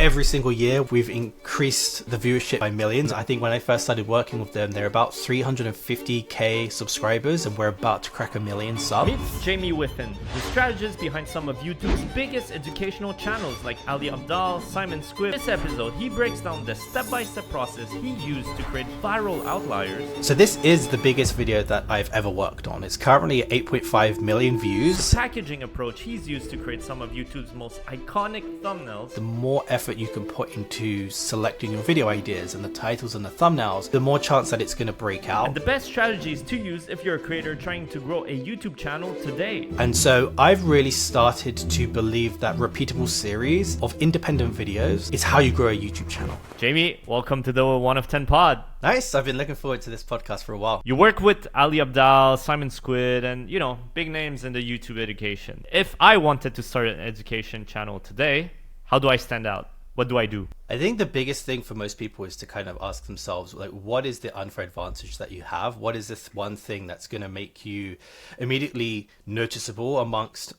every single year we've increased the viewership by millions. I think when I first started working with them, they're about 350k subscribers and we're about to crack 1 million subs. Meet Jamie Whiffen, the strategist behind some of YouTube's biggest educational channels like Ali Abdaal, Simon Squibb. This episode, he breaks down the step-by-step process he used to create viral outliers. So this is the biggest video that I've ever worked on. It's currently at 8.5 million views. The packaging approach he's used to create some of YouTube's most iconic thumbnails. The more effort you can put into selecting your video ideas and the titles and the thumbnails, the more chance that it's going to break out. And the best strategies to use if you're a creator trying to grow a YouTube channel today. And so I've really started to believe that repeatable series of independent videos is how you grow a YouTube channel. Jamie, welcome to the 1 of 10 pod. Nice. I've been looking forward to this podcast for a while. You work with Ali Abdaal, Simon Squibb, and big names in the YouTube education. If I wanted to start an education channel today, how do I stand out? What do I do? I think the biggest thing for most people is to kind of ask themselves, like, what is the unfair advantage that you have? What is this one thing that's going to make you immediately noticeable amongst,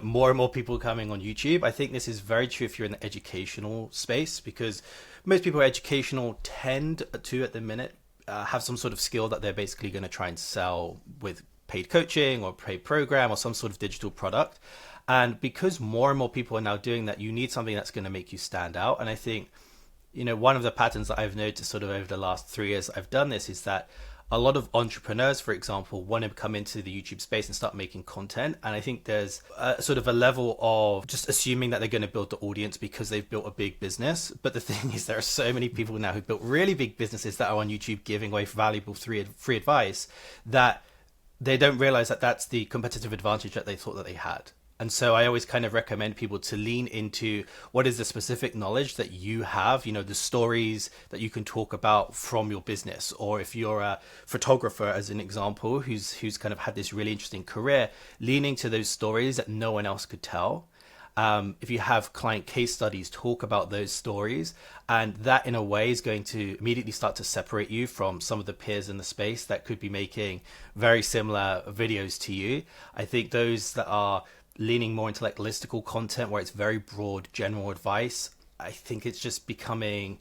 more and more people coming on YouTube? I think this is very true if you're in the educational space, because most people who are educational tend to, at the minute, have some sort of skill that they're basically going to try and sell with paid coaching or paid program or some sort of digital product. And because more and more people are now doing that, you need something that's going to make you stand out. And I think, one of the patterns that I've noticed sort of over the last 3 years I've done this is that a lot of entrepreneurs, for example, want to come into the YouTube space and start making content. And I think there's a sort of a level of just assuming that they're going to build the audience because they've built a big business. But the thing is, there are so many people now who've built really big businesses that are on YouTube giving away valuable free advice that they don't realize that that's the competitive advantage that they thought that they had. And so I always kind of recommend people to lean into what is the specific knowledge that you have, the stories that you can talk about from your business. Or if you're a photographer, as an example, who's kind of had this really interesting career, leaning to those stories that no one else could tell. If you have client case studies, talk about those stories. And that in a way is going to immediately start to separate you from some of the peers in the space that could be making very similar videos to you. I think those that are leaning more into like listicle content where it's very broad general advice, I think it's just becoming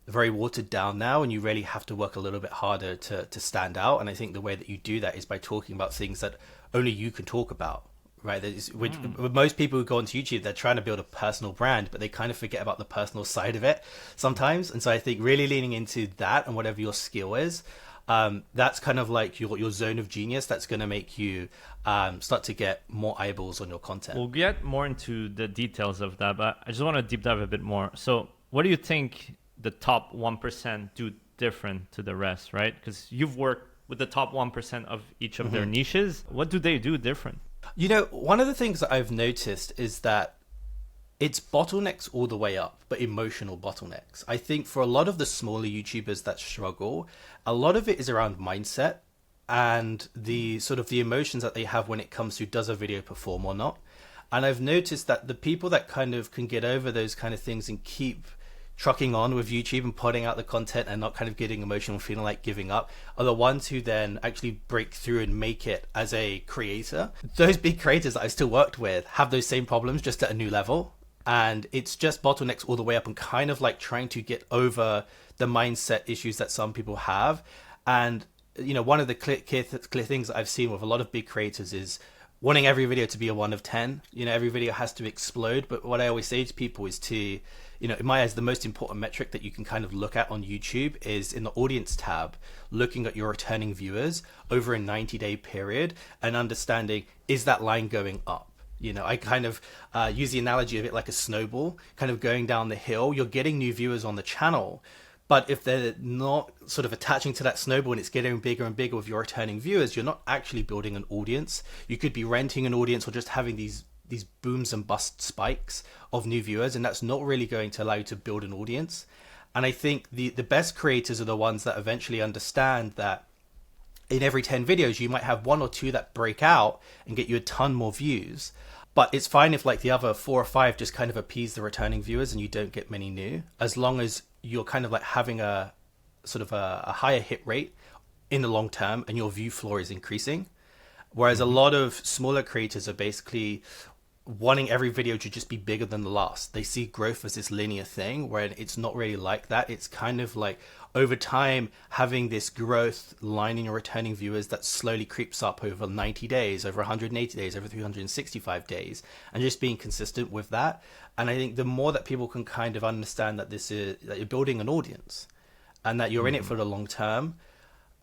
very watered down now, and you really have to work a little bit harder to stand out. And I think the way that you do that is by talking about things that only you can talk about, right? Which most people who go onto YouTube, they're trying to build a personal brand, but they kind of forget about the personal side of it sometimes. And so I think really leaning into that, and whatever your skill is, that's kind of like your zone of genius that's going to make you start to get more eyeballs on your content. We'll get more into the details of that, but I just want to deep dive a bit more. So what do you think the top 1% do different to the rest, right? Because you've worked with the top 1% of each of their niches. What do they do different? One of the things that I've noticed is that it's bottlenecks all the way up, but emotional bottlenecks. I think for a lot of the smaller YouTubers that struggle, a lot of it is around mindset and the sort of the emotions that they have when it comes to, does a video perform or not? And I've noticed that the people that kind of can get over those kind of things and keep trucking on with YouTube and putting out the content and not kind of getting emotional, feeling like giving up, are the ones who then actually break through and make it as a creator. Those big creators that I still worked with have those same problems, just at a new level. And it's just bottlenecks all the way up, and kind of like trying to get over the mindset issues that some people have. And, one of the clear things that I've seen with a lot of big creators is wanting every video to be a 1 of 10. Every video has to explode. But what I always say to people is to, in my eyes, the most important metric that you can kind of look at on YouTube is in the audience tab, looking at your returning viewers over a 90-day period and understanding, is that line going up? I kind of use the analogy of it like a snowball, kind of going down the hill. You're getting new viewers on the channel, but if they're not sort of attaching to that snowball and it's getting bigger and bigger with your returning viewers, you're not actually building an audience. You could be renting an audience or just having these booms and bust spikes of new viewers, and that's not really going to allow you to build an audience. And I think the best creators are the ones that eventually understand that in every 10 videos, you might have 1 or 2 that break out and get you a ton more views. But it's fine if like the other 4 or 5 just kind of appease the returning viewers and you don't get many new, as long as you're kind of like having a sort of a higher hit rate in the long term and your view floor is increasing. Whereas a lot of smaller creators are basically wanting every video to just be bigger than the last. They see growth as this linear thing, where it's not really like that. It's kind of like over time having this growth line in your returning viewers that slowly creeps up over 90 days, over 180 days, over 365 days, and just being consistent with that. And I think the more that people can kind of understand that that you're building an audience and that you're in it for the long term,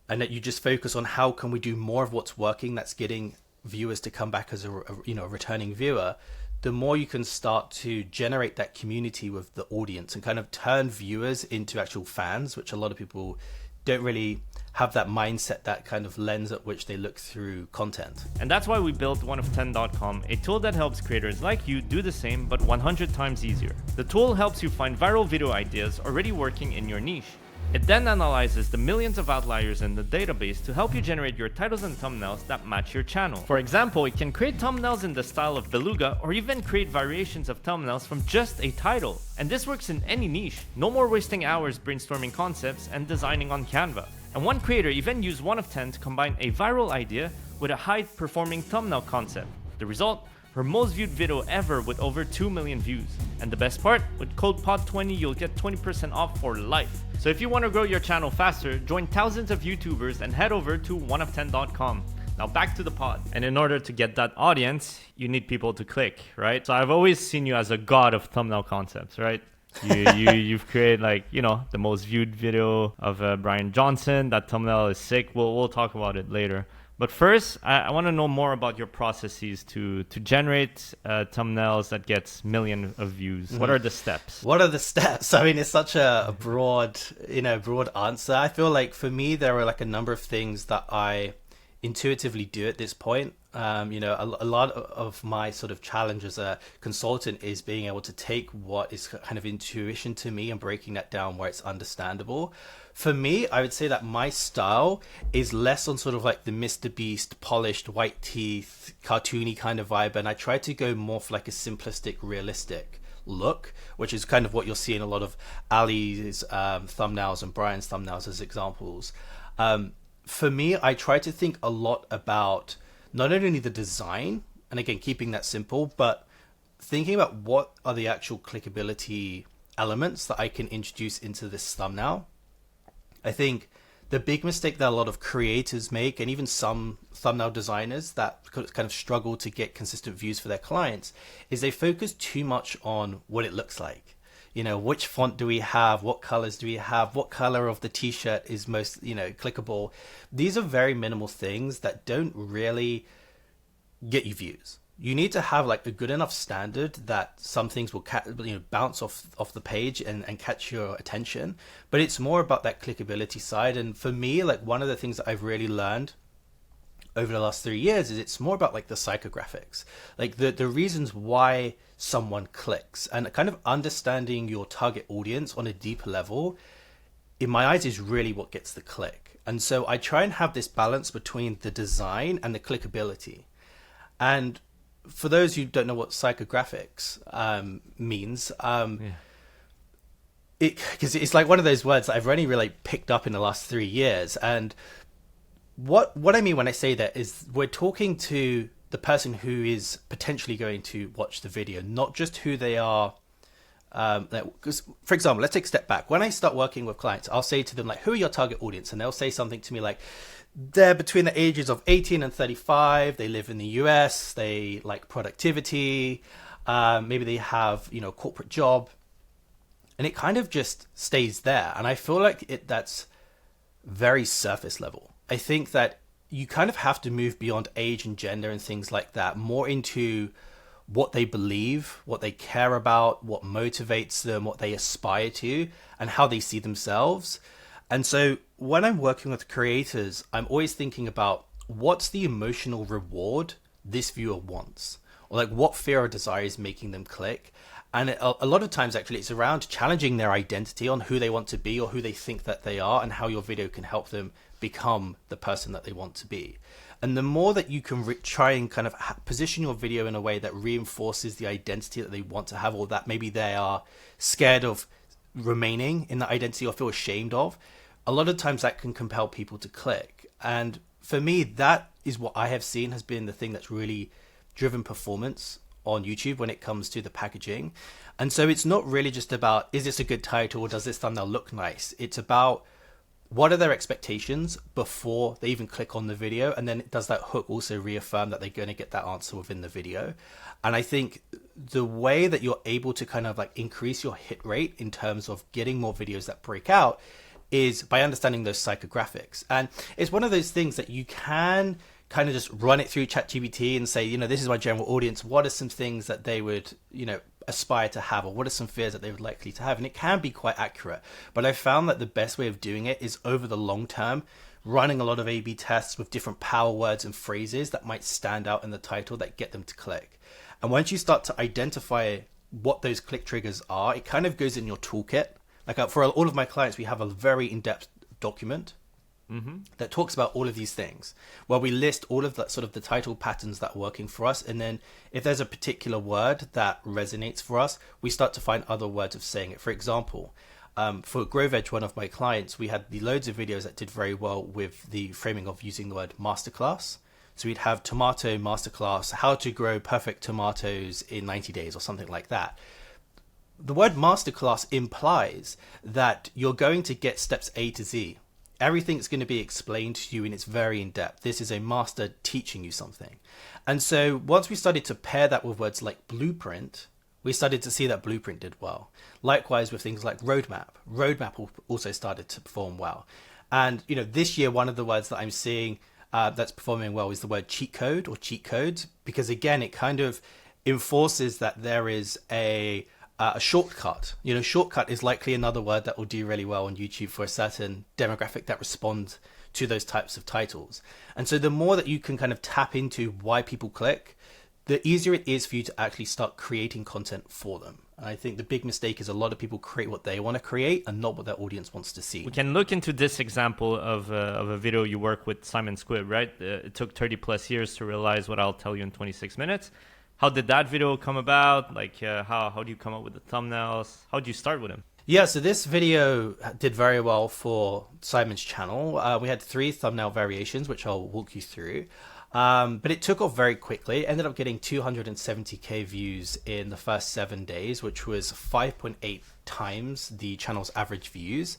and that you just focus on how can we do more of what's working that's getting viewers to come back as a returning viewer, the more you can start to generate that community with the audience and kind of turn viewers into actual fans, which a lot of people don't really have that mindset, that kind of lens at which they look through content. And that's why we built oneof10.com, a tool that helps creators like you do the same but 100 times easier. The tool helps you find viral video ideas already working in your niche. It then analyzes the millions of outliers in the database to help you generate your titles and thumbnails that match your channel. For example, it can create thumbnails in the style of Beluga or even create variations of thumbnails from just a title. And this works in any niche. No more wasting hours brainstorming concepts and designing on Canva. And one creator even used one of 10 to combine a viral idea with a high-performing thumbnail concept. The result? Her most viewed video ever with over 2 million views. And the best part, with code POD20 you'll get 20% off for life. So if you want to grow your channel faster, join thousands of YouTubers and head over to oneof10.com. Now back to the pod. And in order to get that audience, you need people to click, right? So I've always seen you as a god of thumbnail concepts, right? You've created the most viewed video of Bryan Johnson. That thumbnail is sick. We'll talk about it later. But first, I want to know more about your processes to generate thumbnails that gets millions of views. What are the steps? What are the steps? I mean, it's such a broad answer. I feel like for me, there are like a number of things that I intuitively do at this point. A lot of my sort of challenge as a consultant is being able to take what is kind of intuition to me and breaking that down where it's understandable. For me, I would say that my style is less on sort of like the Mr. Beast, polished, white teeth, cartoony kind of vibe. And I try to go more for like a simplistic, realistic look, which is kind of what you'll see in a lot of Ali's thumbnails and Brian's thumbnails as examples. For me, I try to think a lot about not only the design, and again, keeping that simple, but thinking about what are the actual clickability elements that I can introduce into this thumbnail. I think the big mistake that a lot of creators make, and even some thumbnail designers that kind of struggle to get consistent views for their clients, is they focus too much on what it looks like. Which font do we have? What colors do we have? What color of the t-shirt is most, clickable? These are very minimal things that don't really get you views. You need to have like a good enough standard that some things will bounce off the page and catch your attention. But it's more about that clickability side. And for me, like one of the things that I've really learned over the last 3 years is it's more about like the psychographics, like the reasons why someone clicks, and kind of understanding your target audience on a deeper level, in my eyes, is really what gets the click. And so I try and have this balance between the design and the clickability. And for those who don't know what psychographics means, because it's like one of those words that I've only really picked up in the last 3 years. And what I mean when I say that is we're talking to the person who is potentially going to watch the video, not just who they are. Because, for example, let's take a step back. When I start working with clients, I'll say to them, like, who are your target audience? And they'll say something to me like, they're between the ages of 18 and 35. They live in the US. They like productivity. Maybe they have, a corporate job. And it kind of just stays there. And I feel like that's very surface level. I think that you kind of have to move beyond age and gender and things like that, more into what they believe, what they care about, what motivates them, what they aspire to, and how they see themselves. And so when I'm working with creators, I'm always thinking about what's the emotional reward this viewer wants, or like what fear or desire is making them click. And a lot of times, actually, it's around challenging their identity on who they want to be or who they think that they are, and how your video can help them become the person that they want to be. And the more that you can try and kind of position your video in a way that reinforces the identity that they want to have, or that maybe they are scared of remaining in that identity or feel ashamed of, a lot of times that can compel people to click. And for me, that is what I have seen has been the thing that's really driven performance on YouTube when it comes to the packaging. And so it's not really just about, is this a good title or does this thumbnail look nice? It's about what are their expectations before they even click on the video? And then does that hook also reaffirm that they're going to get that answer within the video? And I think the way that you're able to kind of like increase your hit rate in terms of getting more videos that break out is by understanding those psychographics. And it's one of those things that you can kind of just run it through ChatGPT and say, this is my general audience. What are some things that they would, aspire to have, or what are some fears that they would likely to have? And it can be quite accurate. But I found that the best way of doing it is over the long term, running a lot of A/B tests with different power words and phrases that might stand out in the title that get them to click. And once you start to identify what those click triggers are, it kind of goes in your toolkit. Like for all of my clients, we have a very in-depth document that talks about all of these things, where we list all of that sort of the title patterns that are working for us. And then if there's a particular word that resonates for us, we start to find other words of saying it. For example, for GrowVeg, one of my clients, we had loads of videos that did very well with the framing of using the word masterclass. So we'd have tomato masterclass, how to grow perfect tomatoes in 90 days or something like that. The word masterclass implies that you're going to get steps A to Z. Everything's going to be explained to you and it's very in depth. This is a master teaching you something. And so once we started to pair that with words like blueprint, we started to see that blueprint did well. Likewise with things like roadmap. Roadmap also started to perform well. And, this year, one of the words that I'm seeing that's performing well is the word cheat code or cheat codes, because again, it kind of enforces that there is a shortcut. Shortcut is likely another word that will do really well on YouTube for a certain demographic that responds to those types of titles. And so the more that you can kind of tap into why people click, the easier it is for you to actually start creating content for them. And I think the big mistake is a lot of people create what they want to create and not what their audience wants to see. We can look into this example of a video you work with Simon Squibb, right? It took 30 plus years to realize what I'll tell you in 26 minutes. How did that video come about? How do you come up with the thumbnails? How do you start with him? Yeah, so this video did very well for Simon's channel. We had 3 thumbnail variations, which I'll walk you through. But it took off very quickly. Ended up getting 270k views in the first 7 days, which was 5.8 times the channel's average views,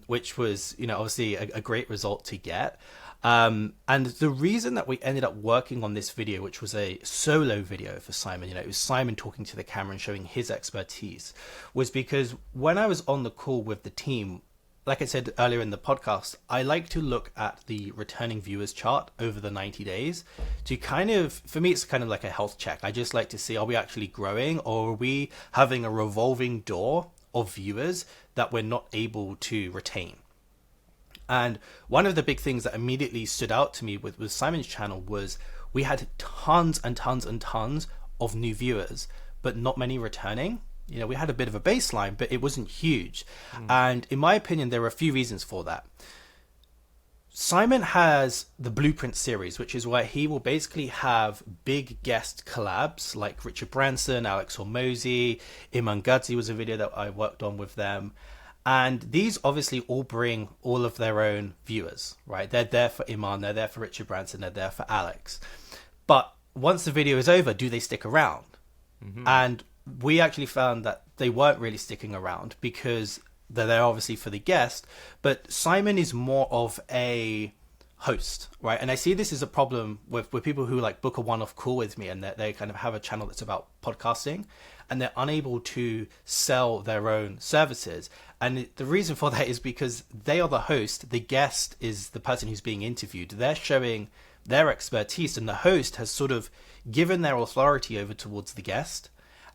which was, obviously a great result to get. And the reason that we ended up working on this video, which was a solo video for Simon, it was Simon talking to the camera and showing his expertise, was because when I was on the call with the team, like I said earlier in the podcast, I like to look at the returning viewers chart over the 90 days to for me, it's kind of like a health check. I just like to see, are we actually growing, or are we having a revolving door of viewers that we're not able to retain? And one of the big things that immediately stood out to me with Simon's channel was we had tons and tons and tons of new viewers, but not many returning. We had a bit of a baseline, but it wasn't huge. And in my opinion, there are a few reasons for that. Simon has the Blueprint series, which is where he will basically have big guest collabs like Richard Branson, Alex Hormozy, Iman Gadzhi was a video that I worked on with them. And these obviously all bring all of their own viewers, right? They're there for Iman, they're there for Richard Branson, they're there for Alex. But once the video is over, do they stick around? And we actually found that they weren't really sticking around because they're there obviously for the guest, but Simon is more of a host, right? And I see this as a problem with people who like book a one-off call with me and that they kind of have a channel that's about podcasting and they're unable to sell their own services. And the reason for that is because they are the host, the guest is the person who's being interviewed. They're showing their expertise and the host has sort of given their authority over towards the guest.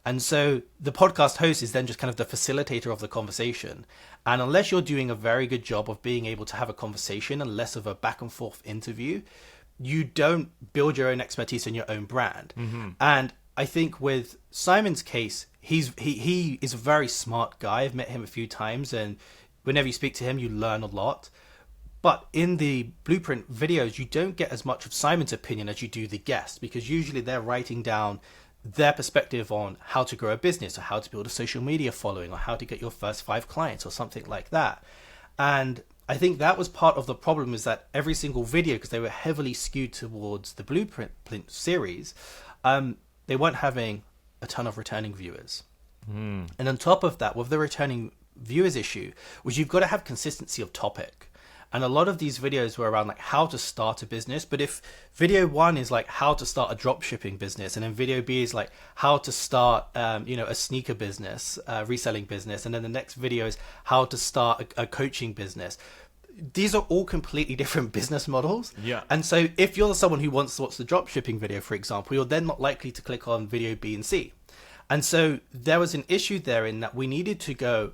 And so the podcast host is then just kind of the facilitator of the conversation. And unless you're doing a very good job of being able to have a conversation and less of a back and forth interview, you don't build your own expertise and your own brand. And I think with Simon's case, he is a very smart guy. I've met him a few times and whenever you speak to him, you learn a lot. But in the Blueprint videos, you don't get as much of Simon's opinion as you do the guest, because usually they're writing down their perspective on how to grow a business or how to build a social media following or how to get your first 5 clients or something like that. And I think that was part of the problem, is that every single video, because they were heavily skewed towards the Blueprint series, they weren't having a ton of returning viewers. And on top of that, with the returning viewers issue, was you've got to have consistency of topic. And a lot of these videos were around like how to start a business. But if video 1 is like how to start a drop shipping business, and then video B is like how to start, a sneaker business, reselling business, and then the next video is how to start a coaching business. These are all completely different business models. Yeah. And so if you're someone who wants to watch the drop shipping video, for example, you're then not likely to click on video B and C. And so there was an issue there in that we needed to go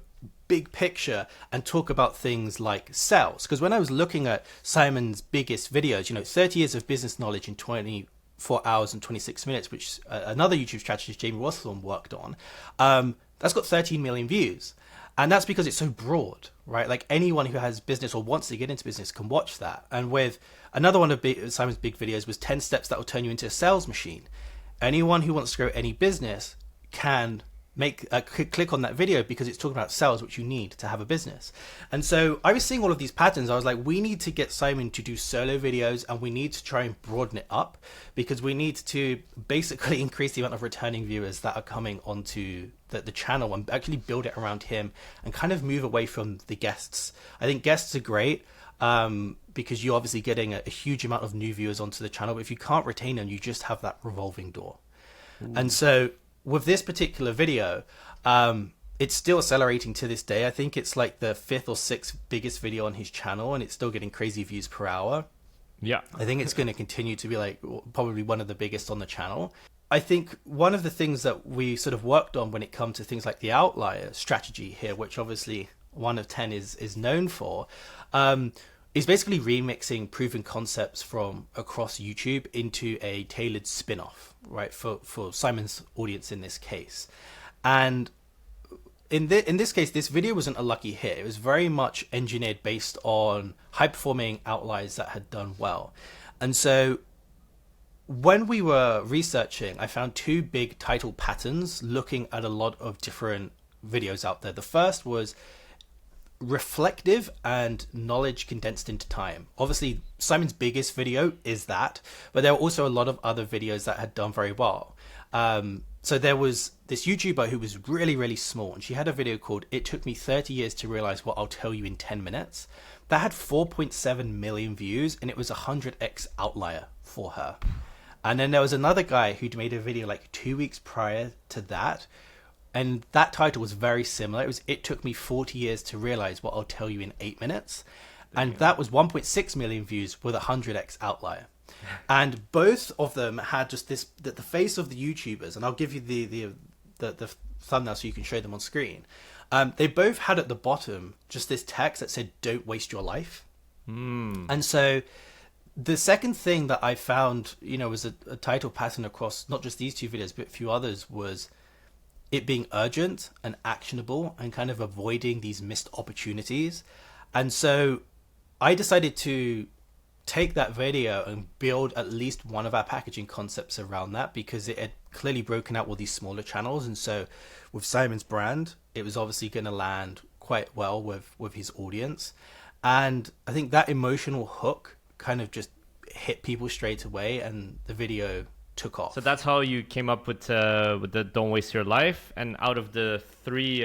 big picture and talk about things like sales. Because when I was looking at Simon's biggest videos, 30 years of business knowledge in 24 hours and 26 minutes, which another YouTube strategist, Jamie Wasserman, worked on, that's got 13 million views. And that's because it's so broad, right? Like anyone who has business or wants to get into business can watch that. And with another one of Simon's big videos was 10 steps that will turn you into a sales machine. Anyone who wants to grow any business can click on that video because it's talking about sales, which you need to have a business. And so I was seeing all of these patterns. I was like, we need to get Simon to do solo videos, and we need to try and broaden it up because we need to basically increase the amount of returning viewers that are coming onto the channel and actually build it around him and kind of move away from the guests. I think guests are great because you're obviously getting a huge amount of new viewers onto the channel. But if you can't retain them, you just have that revolving door. Ooh. And so with this particular video, it's still accelerating to this day. I think it's like the 5th or 6th biggest video on his channel, and it's still getting crazy views per hour. Yeah. I think it's going to continue to be like probably one of the biggest on the channel. I think one of the things that we sort of worked on when it comes to things like the outlier strategy here, which obviously 1 of 10 is known for, is basically remixing proven concepts from across YouTube into a tailored spin-off, right, for Simon's audience in this case. And in this case, this video wasn't a lucky hit. It was very much engineered based on high-performing outliers that had done well. And so when we were researching, I found 2 big title patterns looking at a lot of different videos out there. The first was reflective and knowledge condensed into time. Obviously, Simon's biggest video is that, but there were also a lot of other videos that had done very well. So there was this YouTuber who was really, really small, and she had a video called "It Took Me 30 Years to Realize What I'll Tell You in 10 Minutes." That had 4.7 million views, and it was a 100x outlier for her. And then there was another guy who'd made a video like 2 weeks prior to that, and that title was very similar. It was "It Took Me 40 Years to Realize What I'll Tell You in 8 Minutes." And that was 1.6 million views with a 100x outlier. And both of them had just the face of the YouTubers, and I'll give you the thumbnail so you can show them on screen. They both had at the bottom just this text that said, "Don't waste your life." And so the second thing that I found, was a title pattern across not just these 2 videos, but a few others, was it being urgent and actionable and kind of avoiding these missed opportunities. And so I decided to take that video and build at least one of our packaging concepts around that, because it had clearly broken out all these smaller channels. And so with Simon's brand, it was obviously going to land quite well with his audience. And I think that emotional hook kind of just hit people straight away, and the video took off. So that's how you came up with the "Don't Waste Your Life." And out of the 3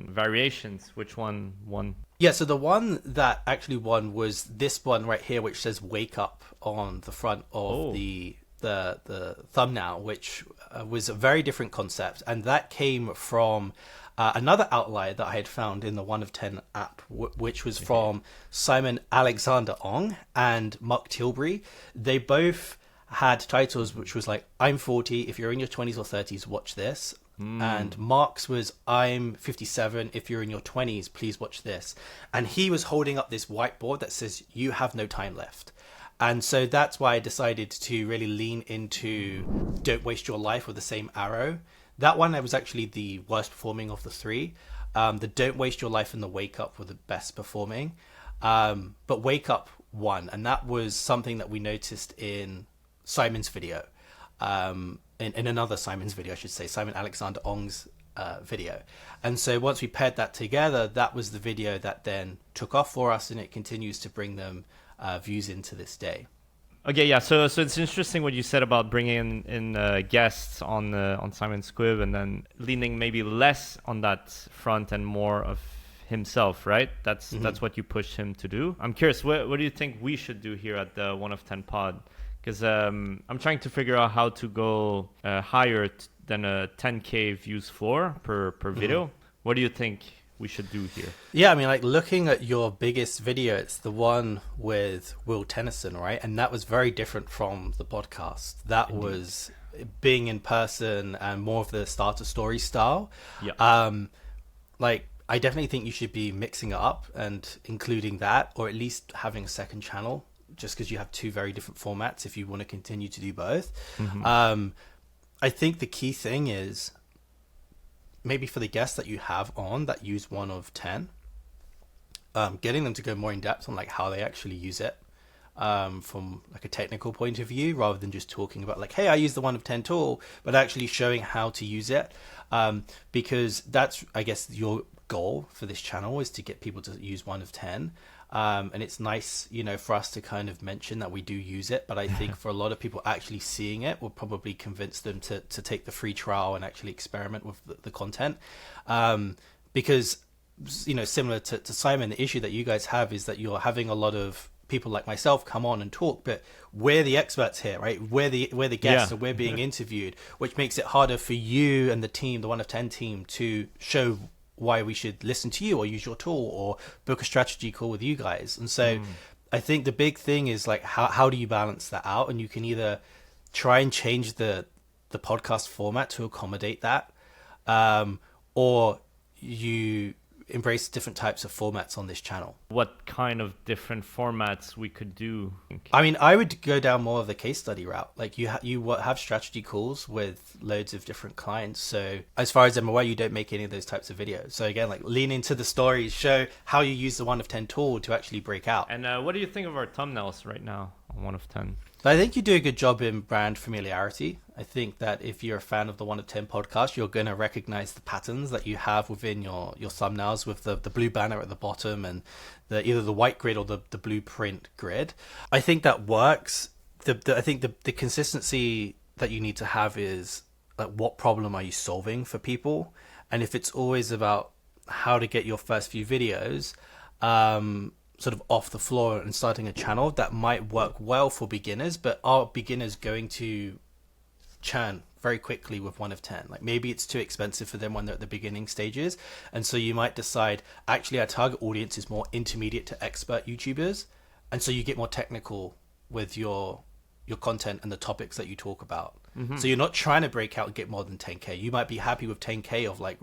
variations, which one won? Yeah, so the one that actually won was this one right here, which says "Wake Up" on the front of the thumbnail, which was a very different concept, and that came from another outlier that I had found in the 1 of 10 app, which was from Simon Alexander Ong and Mark Tilbury. They both had titles which was like, "I'm 40, if you're in your 20s or 30s, watch this." And Mark's was, "I'm 57, if you're in your 20s, please watch this." And he was holding up this whiteboard that says, "You have no time left." And so that's why I decided to really lean into "Don't Waste Your Life" with the same arrow. That one was actually the worst performing of the 3. The "Don't Waste Your Life" and the "Wake Up" were the best performing. But "Wake Up" won, and that was something that we noticed in Simon's video. In another Simon's video, I should say, Simon Alexander Ong's video. And so once we paired that together, that was the video that then took off for us, and it continues to bring them views into this day. Okay, yeah. So it's interesting what you said about bringing in guests on Simon Squibb, and then leaning maybe less on that front and more of himself, right? That's what you push him to do. I'm curious, what do you think we should do here at the 1 of 10 pod? Because I'm trying to figure out how to go higher than a 10K views floor per video. What do you think we should do here? Yeah, I mean, like looking at your biggest video, it's the one with Will Tennyson, right? And that was very different from the podcast. That Indeed. Was being in person and more of the starter story style. Yeah. Like, I definitely think you should be mixing it up and including that, or at least having a second channel, just because you have two very different formats if you want to continue to do both. I think the key thing is maybe for the guests that you have on that use 1 of 10, getting them to go more in depth on like how they actually use it from like a technical point of view, rather than just talking about like, hey, I use the 1 of 10 tool, but actually showing how to use it, because that's, I guess, your goal for this channel is to get people to use 1 of 10. And it's nice, you know, for us to kind of mention that we do use it, but I think for a lot of people actually seeing it will probably convince them to take the free trial and actually experiment with the content. Because, you know, similar to Simon, the issue that you guys have is that you're having a lot of people like myself come on and talk, but we're the experts here, right? We're the guests, and we're being interviewed, which makes it harder for you and the team, the 1 of 10 team, to show why we should listen to you or use your tool or book a strategy call with you guys. And so I think the big thing is like, how do you balance that out? And you can either try and change the podcast format to accommodate that, or you embrace different types of formats on this channel. What kind of different formats we could do? I mean, I would go down more of the case study route. Like you have strategy calls with loads of different clients. So as far as I'm aware, you don't make any of those types of videos. So again, like lean into the stories, show how you use the 1 of 10 tool to actually break out. And what do you think of our thumbnails right now on 1 of 10? I think you do a good job in brand familiarity. I think that if you're a fan of the 1 of 10 podcast, you're going to recognize the patterns that you have within your thumbnails, with the blue banner at the bottom and either the white grid or the blueprint grid. I think that works. I think the consistency that you need to have is like, what problem are you solving for people? And if it's always about how to get your first few videos sort of off the floor and starting a channel, that might work well for beginners, but are beginners going to churn very quickly with 1 of 10? Like maybe it's too expensive for them when they're at the beginning stages, and so you might decide, actually our target audience is more intermediate to expert YouTubers, and so you get more technical with your content and the topics that you talk about. So you're not trying to break out and get more than 10K. You might be happy with 10K of like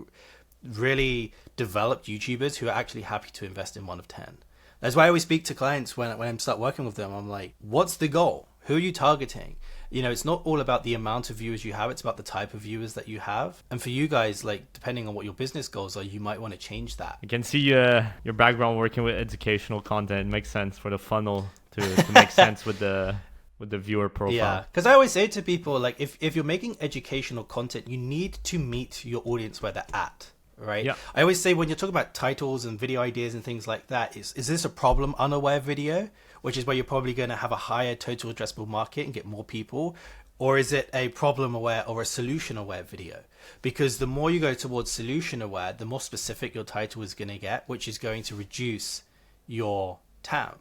really developed YouTubers who are actually happy to invest in 1 of 10. That's why I always speak to clients when I start working with them. I'm like, what's the goal? Who are you targeting? You know, it's not all about the amount of viewers you have. It's about the type of viewers that you have. And for you guys, like, depending on what your business goals are, you might want to change that. I can see your background working with educational content. It makes sense for the funnel to make sense with the viewer profile. Yeah, because I always say to people, like, if you're making educational content, you need to meet your audience where they're at. Right. Yeah. I always say when you're talking about titles and video ideas and things like that, is this a problem unaware video, which is where you're probably going to have a higher total addressable market and get more people, or is it a problem aware or a solution aware video? Because the more you go towards solution aware, the more specific your title is going to get, which is going to reduce your TAM.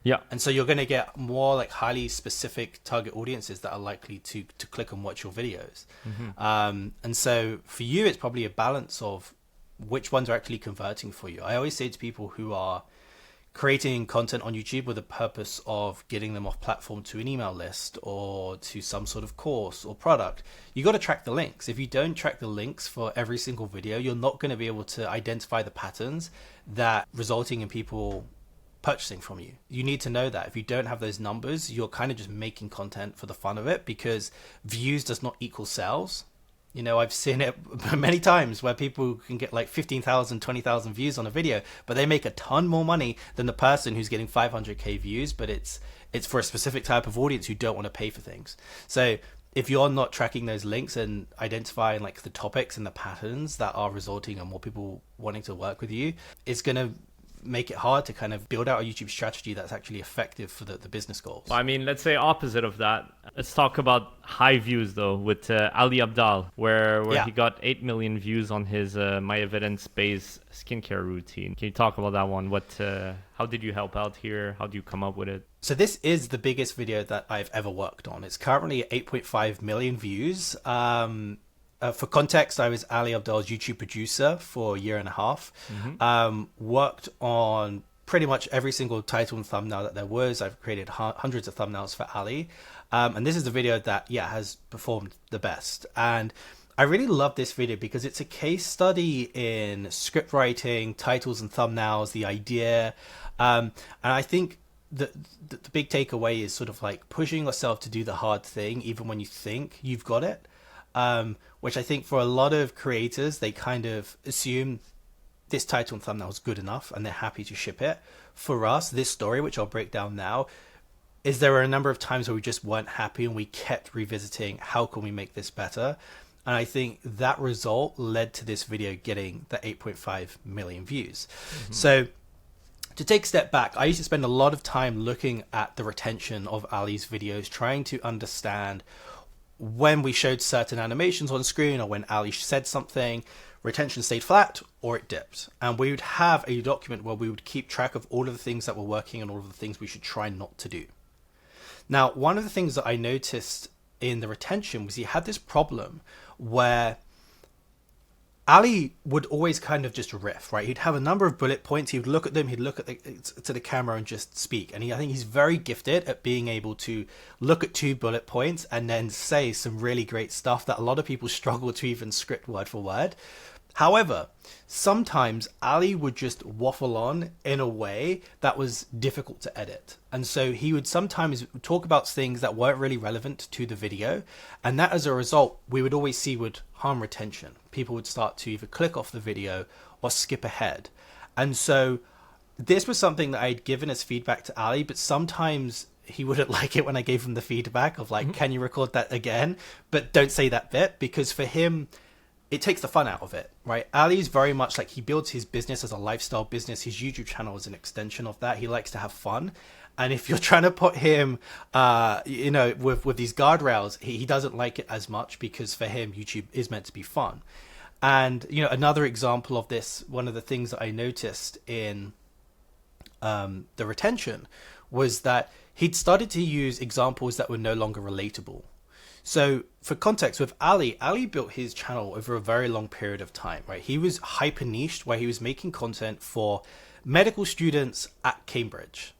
Yeah. And so you're going to get more like highly specific target audiences that are likely to click and watch your videos. And so for you, it's probably a balance of which ones are actually converting for you. I always say to people who are creating content on YouTube with the purpose of getting them off platform to an email list or to some sort of course or product, you got to track the links. If you don't track the links for every single video, you're not going to be able to identify the patterns that resulting in people purchasing from you. You need to know that if you don't have those numbers, you're kind of just making content for the fun of it, because views does not equal sales. You know, I've seen it many times where people can get like 15,000, 20,000 views on a video, but they make a ton more money than the person who's getting 500K views, but it's for a specific type of audience who don't want to pay for things. So if you're not tracking those links and identifying like the topics and the patterns that are resulting in more people wanting to work with you, it's going to make it hard to kind of build out a YouTube strategy that's actually effective for the business goals. I mean, let's say opposite of that. Let's talk about high views though with Ali Abdaal, where he got 8 million views on his my evidence-based skincare routine. Can you talk about that one? How did you help out here? How do you come up with it? So this is the biggest video that I've ever worked on. It's currently at 8.5 million views. For context, I was Ali Abdaal's YouTube producer for a year and a half. Worked on pretty much every single title and thumbnail that there was. I've created hundreds of thumbnails for Ali. And this is the video that, has performed the best. And I really love this video because it's a case study in script writing, titles and thumbnails, the idea. And I think the big takeaway is sort of like pushing yourself to do the hard thing, even when you think you've got it. Which I think for a lot of creators, they kind of assume this title and thumbnail is good enough and they're happy to ship it. For us, this story, which I'll break down now, is there were a number of times where we just weren't happy and we kept revisiting, how can we make this better? And I think that result led to this video getting the 8.5 million views. So to take a step back, I used to spend a lot of time looking at the retention of Ali's videos, trying to understand when we showed certain animations on screen or when Ali said something, retention stayed flat or it dipped. And we would have a document where we would keep track of all of the things that were working and all of the things we should try not to do. Now, one of the things that I noticed in the retention was he had this problem where Ali would always kind of just riff, right? He'd have a number of bullet points. He would look at them. He'd look at to the camera and just speak. And I think he's very gifted at being able to look at 2 bullet points and then say some really great stuff that a lot of people struggle to even script word for word. However, sometimes Ali would just waffle on in a way that was difficult to edit. And so he would sometimes talk about things that weren't really relevant to the video. And that as a result, we would always see would harm retention. People would start to either click off the video or skip ahead. And so this was something that I'd given as feedback to Ali, but sometimes he wouldn't like it when I gave him the feedback of like, can you record that again? But don't say that bit, because for him, it takes the fun out of it, right? Ali's very much like, he builds his business as a lifestyle business. His YouTube channel is an extension of that. He likes to have fun. And if you're trying to put him, with these guardrails, he doesn't like it as much, because for him, YouTube is meant to be fun. And, another example of this, one of the things that I noticed in the retention was that he'd started to use examples that were no longer relatable. So for context, with Ali built his channel over a very long period of time, right? He was hyper niched, where he was making content for medical students at Cambridge,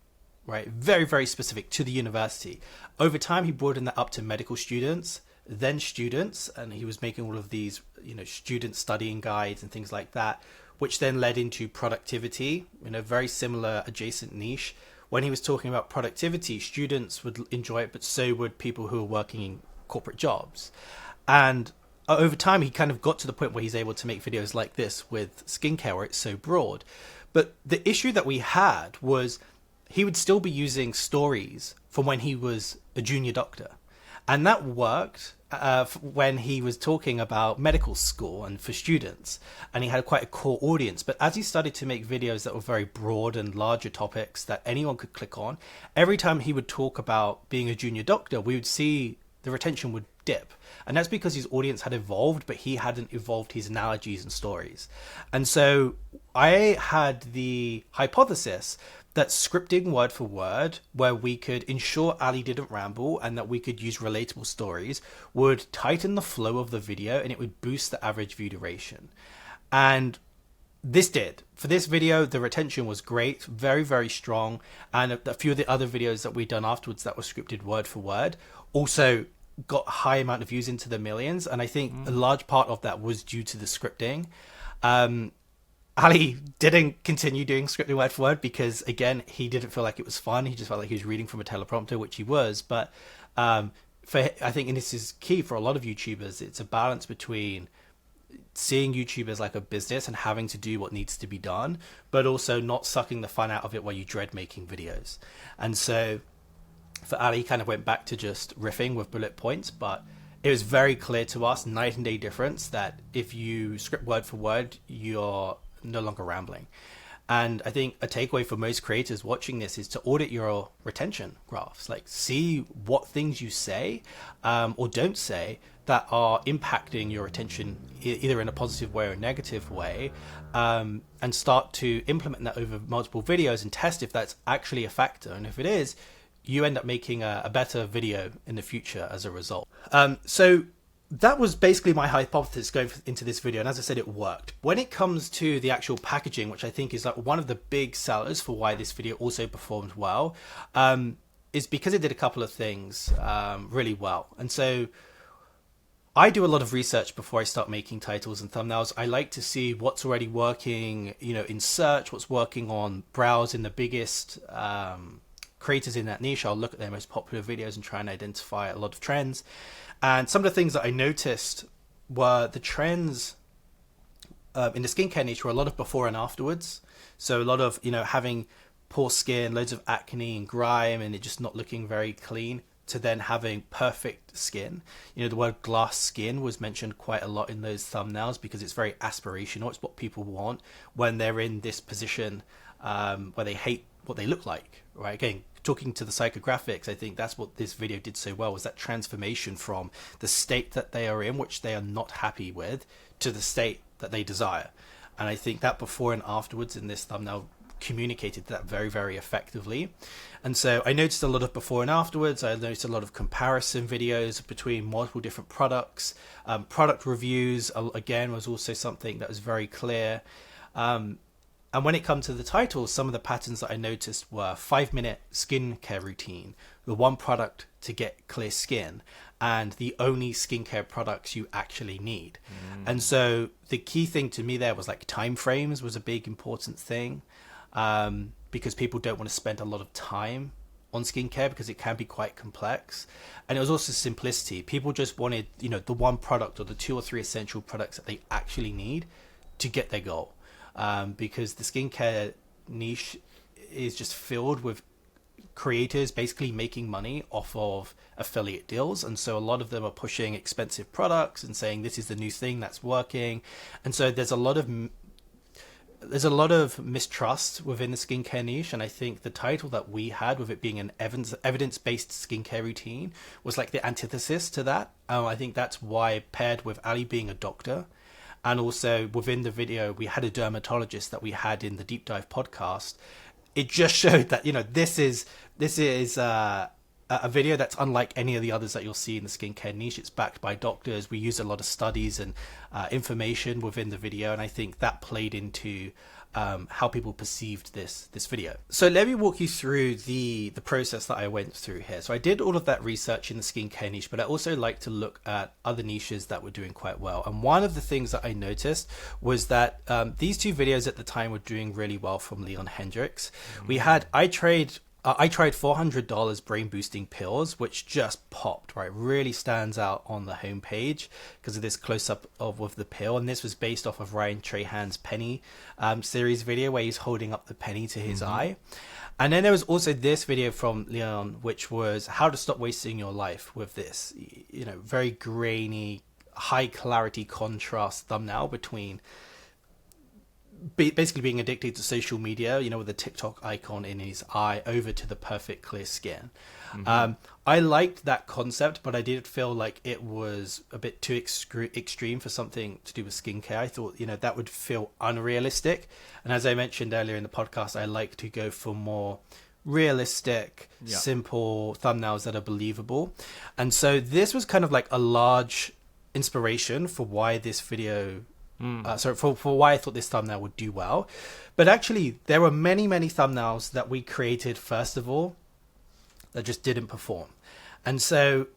right? Very, very specific to the university. Over time, he broadened that up to medical students, then students, and he was making all of these, student studying guides and things like that, which then led into productivity, very similar adjacent niche. When he was talking about productivity, students would enjoy it, but so would people who are working in corporate jobs. And over time, he kind of got to the point where he's able to make videos like this with skincare, where it's so broad. But the issue that we had was he would still be using stories from when he was a junior doctor. And that worked when he was talking about medical school and for students, and he had quite a core audience. But as he started to make videos that were very broad and larger topics that anyone could click on, every time he would talk about being a junior doctor, we would see the retention would dip. And that's because his audience had evolved, but he hadn't evolved his analogies and stories. And so I had the hypothesis that scripting word for word, where we could ensure Ali didn't ramble and that we could use relatable stories, would tighten the flow of the video and it would boost the average view duration. And this did. For this video, the retention was great, very, very strong. And a few of the other videos that we'd done afterwards that were scripted word for word also got a high amount of views into the millions. And I think a large part of that was due to the scripting. Ali didn't continue doing scripting word for word because, again, he didn't feel like it was fun. He just felt like he was reading from a teleprompter, which he was. But I think, and this is key for a lot of YouTubers, it's a balance between seeing YouTube as like a business and having to do what needs to be done, but also not sucking the fun out of it where you dread making videos. And so for Ali, he kind of went back to just riffing with bullet points, but it was very clear to us, night and day difference, that if you script word for word, you're no longer rambling. And I think a takeaway for most creators watching this is to audit your retention graphs, like see what things you say or don't say that are impacting your retention either in a positive way or a negative way, and start to implement that over multiple videos and test if that's actually a factor. And if it is, you end up making a better video in the future as a result. So that was basically my hypothesis going into this video, and as I said, it worked. When it comes to the actual packaging, which I think is like one of the big sellers for why this video also performed well, is because it did a couple of things really well. And so I do a lot of research before I start making titles and thumbnails. I like to see what's already working, in search, what's working on browse in the biggest creators in that niche. I'll look at their most popular videos and try and identify a lot of trends. And some of the things that I noticed were the trends in the skincare niche were a lot of before and afterwards. So a lot of, having poor skin, loads of acne and grime, and it just not looking very clean, to then having perfect skin. The word glass skin was mentioned quite a lot in those thumbnails because it's very aspirational. It's what people want when they're in this position where they hate what they look like, right? Again, talking to the Psychographics, I think that's what this video did so well, was that transformation from the state that they are in, which they are not happy with, to the state that they desire. And I think that before and afterwards in this thumbnail communicated that very, very effectively. And so I noticed a lot of before and afterwards. I noticed a lot of comparison videos between multiple different products. Product reviews, again, was also something that was very clear. And when it comes to the titles, some of the patterns that I noticed were 5-minute skincare routine, the one product to get clear skin, and the only skincare products you actually need. And so the key thing to me there was like time frames was a big important thing, because people don't want to spend a lot of time on skincare because it can be quite complex. And it was also simplicity. People just wanted, the one product or the 2 or 3 essential products that they actually need to get their goal. Because the skincare niche is just filled with creators basically making money off of affiliate deals. And so a lot of them are pushing expensive products and saying this is the new thing that's working. And so there's a lot of mistrust within the skincare niche. And I think the title that we had, with it being an evidence-based skincare routine, was like the antithesis to that. I think that's why, paired with Ali being a doctor, and also within the video, we had a dermatologist that we had in the Deep Dive podcast. It just showed that, this is a video that's unlike any of the others that you'll see in the skincare niche. It's backed by doctors. We used a lot of studies and information within the video. And I think that played into how people perceived this video. So let me walk you through the process that I went through here. So I did all of that research in the skincare niche, but I also like to look at other niches that were doing quite well. And one of the things that I noticed was that these 2 videos at the time were doing really well from Leon Hendricks. I tried $400 brain boosting pills, which just popped, right? Really stands out on the homepage because of this close up of the pill. And this was based off of Ryan Trahan's penny series video where he's holding up the penny to his eye. And then there was also this video from Leon, which was how to stop wasting your life, with this, very grainy, high clarity contrast thumbnail between basically being addicted to social media, with the TikTok icon in his eye, over to the perfect clear skin. I liked that concept, but I did feel like it was a bit too extreme for something to do with skincare. I thought, that would feel unrealistic. And as I mentioned earlier in the podcast, I like to go for more realistic, simple thumbnails that are believable. And so this was kind of like a large inspiration for why this video for why I thought this thumbnail would do well. But actually, there were many thumbnails that we created first of all that just didn't perform. And so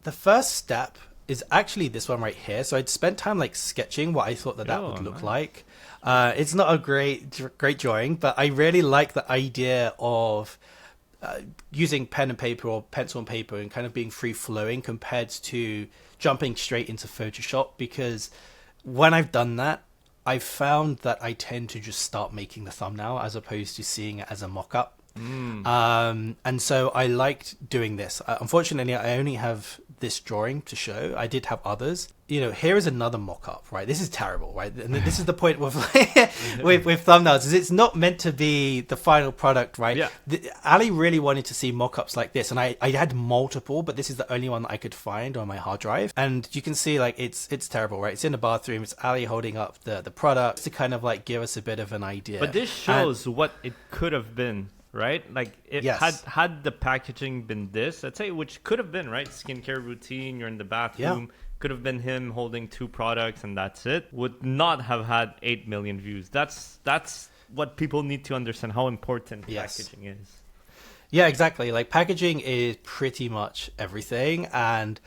the first step is actually this one right here. So I'd spent time like sketching what I thought that would look like. It's not a great drawing, but I really like the idea of using pen and paper or pencil and paper and kind of being free flowing compared to jumping straight into Photoshop, because when I've done that, I've found that I tend to just start making the thumbnail as opposed to seeing it as a mock-up. And so I liked doing this. Unfortunately, I only have this drawing to show. I did have others. You know, here is another mock-up, right? This is terrible, right? And this is the point with with thumbnails, is it's not meant to be the final product, right? Yeah. Ali really wanted to see mock-ups like this, and I had multiple, but this is the only one that I could find on my hard drive. And you can see, like, it's terrible, right? It's in the bathroom. It's Ali holding up the product to kind of like give us a bit of an idea. But this shows what it could have been. Right? Like it had the packaging been this, let's say, which could have been, right? Skincare routine, you're in the bathroom, could have been him holding 2 products and that's it, would not have had 8 million views. That's what people need to understand, how important packaging is. Yeah, exactly. Like, packaging is pretty much everything. And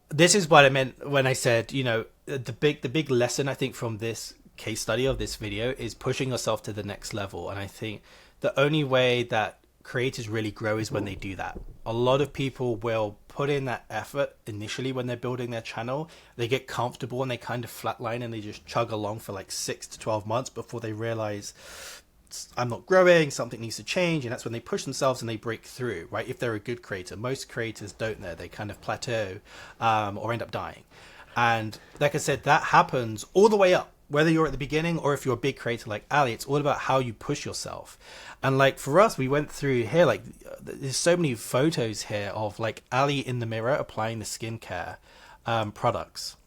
this is what I meant when I said, you know, the big lesson I think from this case study of this video is pushing yourself to the next level. And I think the only way that creators really grow is when they do that. A lot of people will put in that effort initially when they're building their channel. They get comfortable and they kind of flatline and they just chug along for like 6 to 12 months before they realize, I'm not growing, something needs to change. And that's when they push themselves and they break through, right? If they're a good creator. Most creators don't know. They kind of plateau or end up dying. And like I said, that happens all the way up. Whether you're at the beginning or if you're a big creator like Ali, it's all about how you push yourself. And like for us, we went through here, like there's so many photos here of like Ali in the mirror applying the skincare products.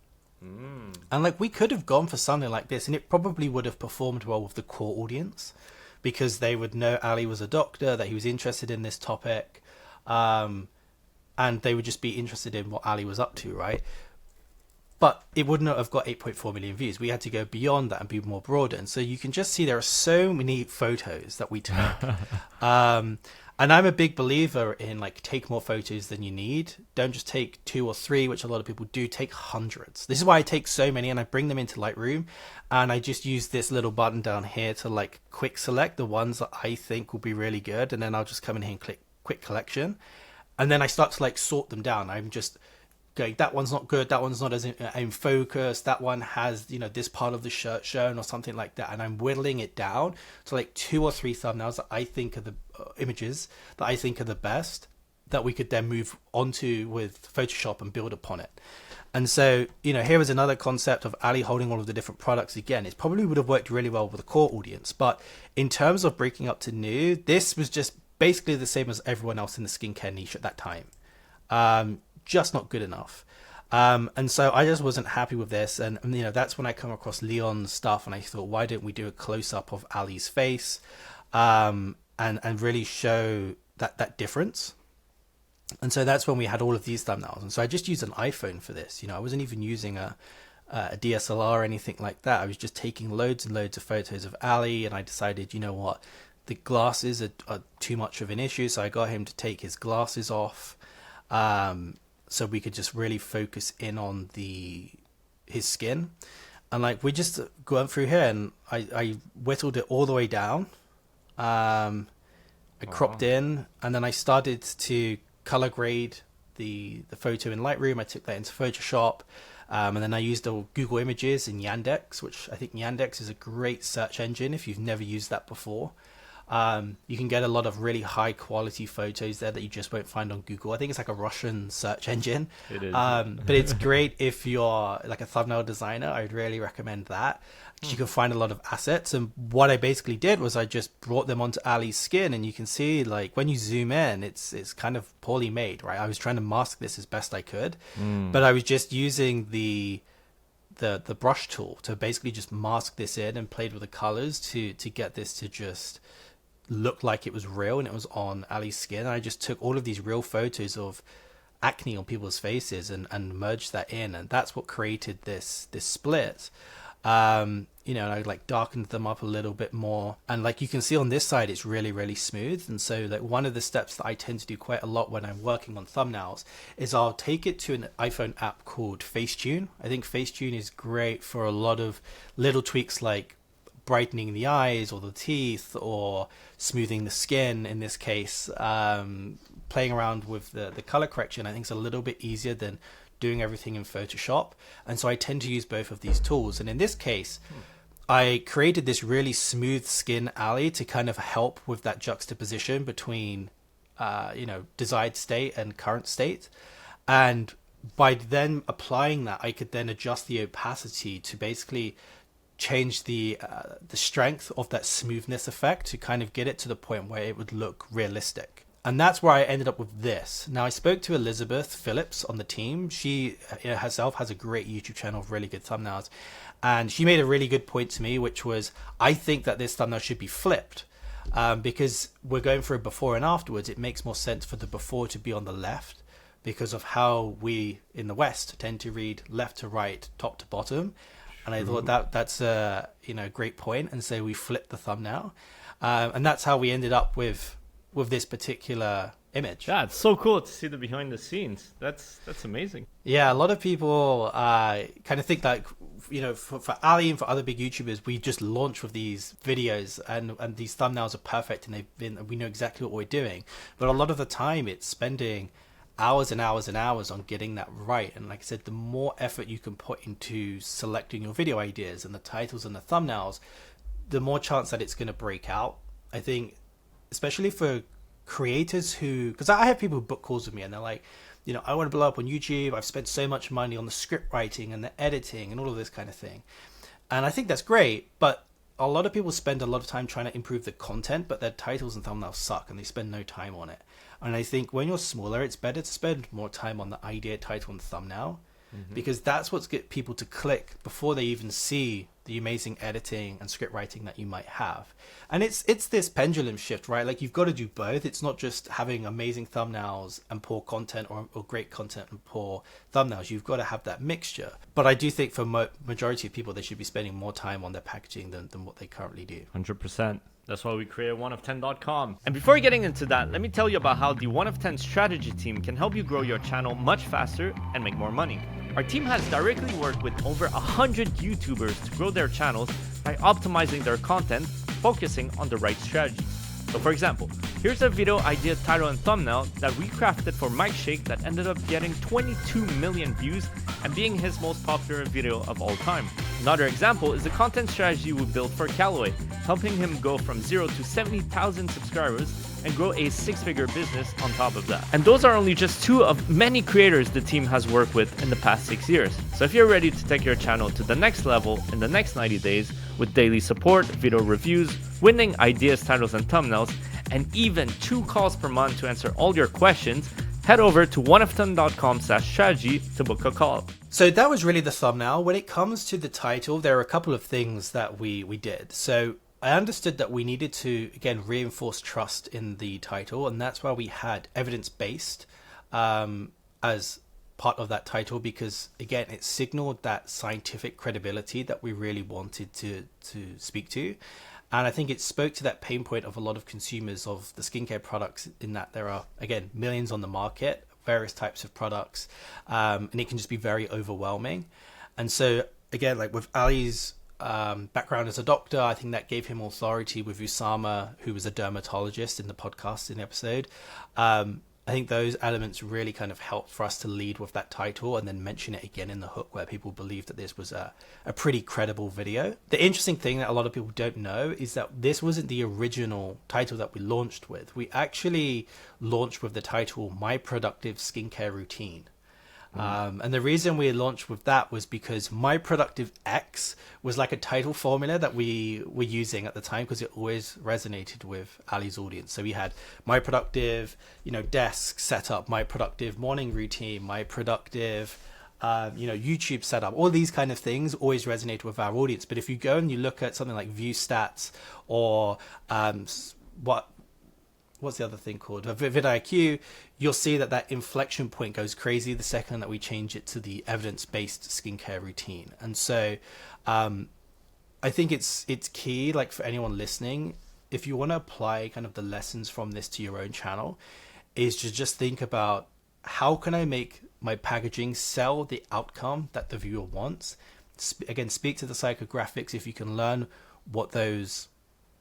And like we could have gone for something like this and it probably would have performed well with the core audience because they would know Ali was a doctor, that he was interested in this topic. And they would just be interested in what Ali was up to, right? But it would not have got 8.4 million views. We had to go beyond that and be more broader. And so you can just see there are so many photos that we took. And I'm a big believer in like take more photos than you need. Don't just take 2 or 3, which a lot of people do. Take hundreds. This is why I take so many and I bring them into Lightroom. And I just use this little button down here to like quick select the ones that I think will be really good. And then I'll just come in here and click quick collection. And then I start to like sort them down. I'm just going, that one's not good, that one's not as in focus, that one has, you know, this part of the shirt shown or something like that, and I'm whittling it down to like 2 or 3 thumbnails that I think are the images that I think are the best, that we could then move onto with Photoshop and build upon it. And so, you know, here is another concept of Ali holding all of the different products. Again, it probably would have worked really well with a core audience, but in terms of breaking up to new, this was just basically the same as everyone else in the skincare niche at that time. Just not good enough. And so I just wasn't happy with this. And, you know, that's when I come across Leon's stuff and I thought, why don't we do a close-up of Ali's face and really show that difference? And so that's when we had all of these thumbnails. And so I just used an iPhone for this. You know, I wasn't even using a DSLR or anything like that. I was just taking loads and loads of photos of Ali, and I decided, you know what, the glasses are too much of an issue. So I got him to take his glasses off. So we could just really focus in on his skin. And like we just going through here and I whittled it all the way down. I cropped in, and then I started to color grade the photo in Lightroom. I took that into Photoshop. And then I used the Google Images in Yandex, which I think Yandex is a great search engine if you've never used that before. You can get a lot of really high quality photos there that you just won't find on Google. I think it's like a Russian search engine. It is. But it's great if you're like a thumbnail designer. I would really recommend that. You can find a lot of assets. And what I basically did was I just brought them onto Ali's skin, and you can see like when you zoom in, it's kind of poorly made, right? I was trying to mask this as best I could, but I was just using the brush tool to basically just mask this in and played with the colors to get this to just looked like it was real and it was on Ali's skin. And I just took all of these real photos of acne on people's faces and merged that in, and that's what created this split. You know, and I like darkened them up a little bit more, and like you can see on this side it's really smooth. And so like one of the steps that I tend to do quite a lot when I'm working on thumbnails is I'll take it to an iPhone app called Facetune. I think Facetune is great for a lot of little tweaks like brightening the eyes or the teeth or smoothing the skin in this case. Playing around with the color correction I think is a little bit easier than doing everything in Photoshop, and so I tend to use both of these tools. And in this case I created this really smooth skin Ali to kind of help with that juxtaposition between you know, desired state and current state. And by then applying that, I could then adjust the opacity to basically change the strength of that smoothness effect to kind of get it to the point where it would look realistic. And that's where I ended up with this. Now, I spoke to Elizabeth Phillips on the team. She herself has a great YouTube channel of really good thumbnails. And she made a really good point to me, which was, I think that this thumbnail should be flipped. Because we're going for a before and afterwards. It makes more sense for the before to be on the left because of how we in the West tend to read left to right, top to bottom. And I thought that's a great point. And so we flipped the thumbnail. And that's how we ended up with this particular image. Yeah, it's so cool to see the behind the scenes. That's amazing. Yeah, a lot of people kind of think like, for Ali and for other big YouTubers, we just launch with these videos and these thumbnails are perfect and we know exactly what we're doing. But a lot of the time it's spending hours and hours and hours on getting that right. And like I said, the more effort you can put into selecting your video ideas and the titles and the thumbnails, the more chance that it's going to break out. I think, especially for creators because I have people who book calls with me and they're like, I want to blow up on YouTube. I've spent so much money on the script writing and the editing and all of this kind of thing. And I think that's great, but a lot of people spend a lot of time trying to improve the content, but their titles and thumbnails suck and they spend no time on it. And I think when you're smaller, it's better to spend more time on the idea, title, and thumbnail, because that's what's get people to click before they even see the amazing editing and script writing that you might have. And it's this pendulum shift, right? Like you've got to do both. It's not just having amazing thumbnails and poor content or great content and poor thumbnails. You've got to have that mixture. But I do think for majority of people, they should be spending more time on their packaging than what they currently do. 100%. That's why we created 1of10.com. And before getting into that, let me tell you about how the 1of10 strategy team can help you grow your channel much faster and make more money. Our team has directly worked with over 100 YouTubers to grow their channels by optimizing their content, focusing on the right strategies. So for example, here's a video idea, title, and thumbnail that we crafted for Mike Shake that ended up getting 22 million views and being his most popular video of all time. Another example is the content strategy we built for Callaway, helping him go from 0 to 70,000 subscribers and grow a 6-figure business on top of that. And those are only just two of many creators the team has worked with in the past 6 years. So if you're ready to take your channel to the next level in the next 90 days with daily support, video reviews, winning ideas, titles, and thumbnails, and even 2 calls per month to answer all your questions, head over to 1of10.com/strategy to book a call. So that was really the thumbnail. When it comes to the title, there are a couple of things that we did. So I understood that we needed to, again, reinforce trust in the title, and that's why we had evidence-based as part of that title, because, again, it signaled that scientific credibility that we really wanted to speak to. And I think it spoke to that pain point of a lot of consumers of the skincare products, in that there are, again, millions on the market, various types of products, and it can just be very overwhelming. And so, again, like with Ali's background as a doctor, I think that gave him authority with Usama, who was a dermatologist in the podcast, in the episode. I think those elements really kind of helped for us to lead with that title and then mention it again in the hook, where people believed that this was a pretty credible video. The interesting thing that a lot of people don't know is that this wasn't the original title that we launched with. We actually launched with the title My Productive Skincare Routine. And the reason we launched with that was because My Productive X was like a title formula that we were using at the time, because it always resonated with Ali's audience. So we had My Productive, desk setup, My Productive morning routine, My Productive, YouTube setup. All these kind of things always resonate with our audience. But if you go and you look at something like view stats or what's the other thing called? vidIQ, you'll see that inflection point goes crazy the second that we change it to the evidence-based skincare routine. And so I think it's key, like for anyone listening, if you want to apply kind of the lessons from this to your own channel, is to just think about, how can I make my packaging sell the outcome that the viewer wants? Again, speak to the psychographics. If you can learn what those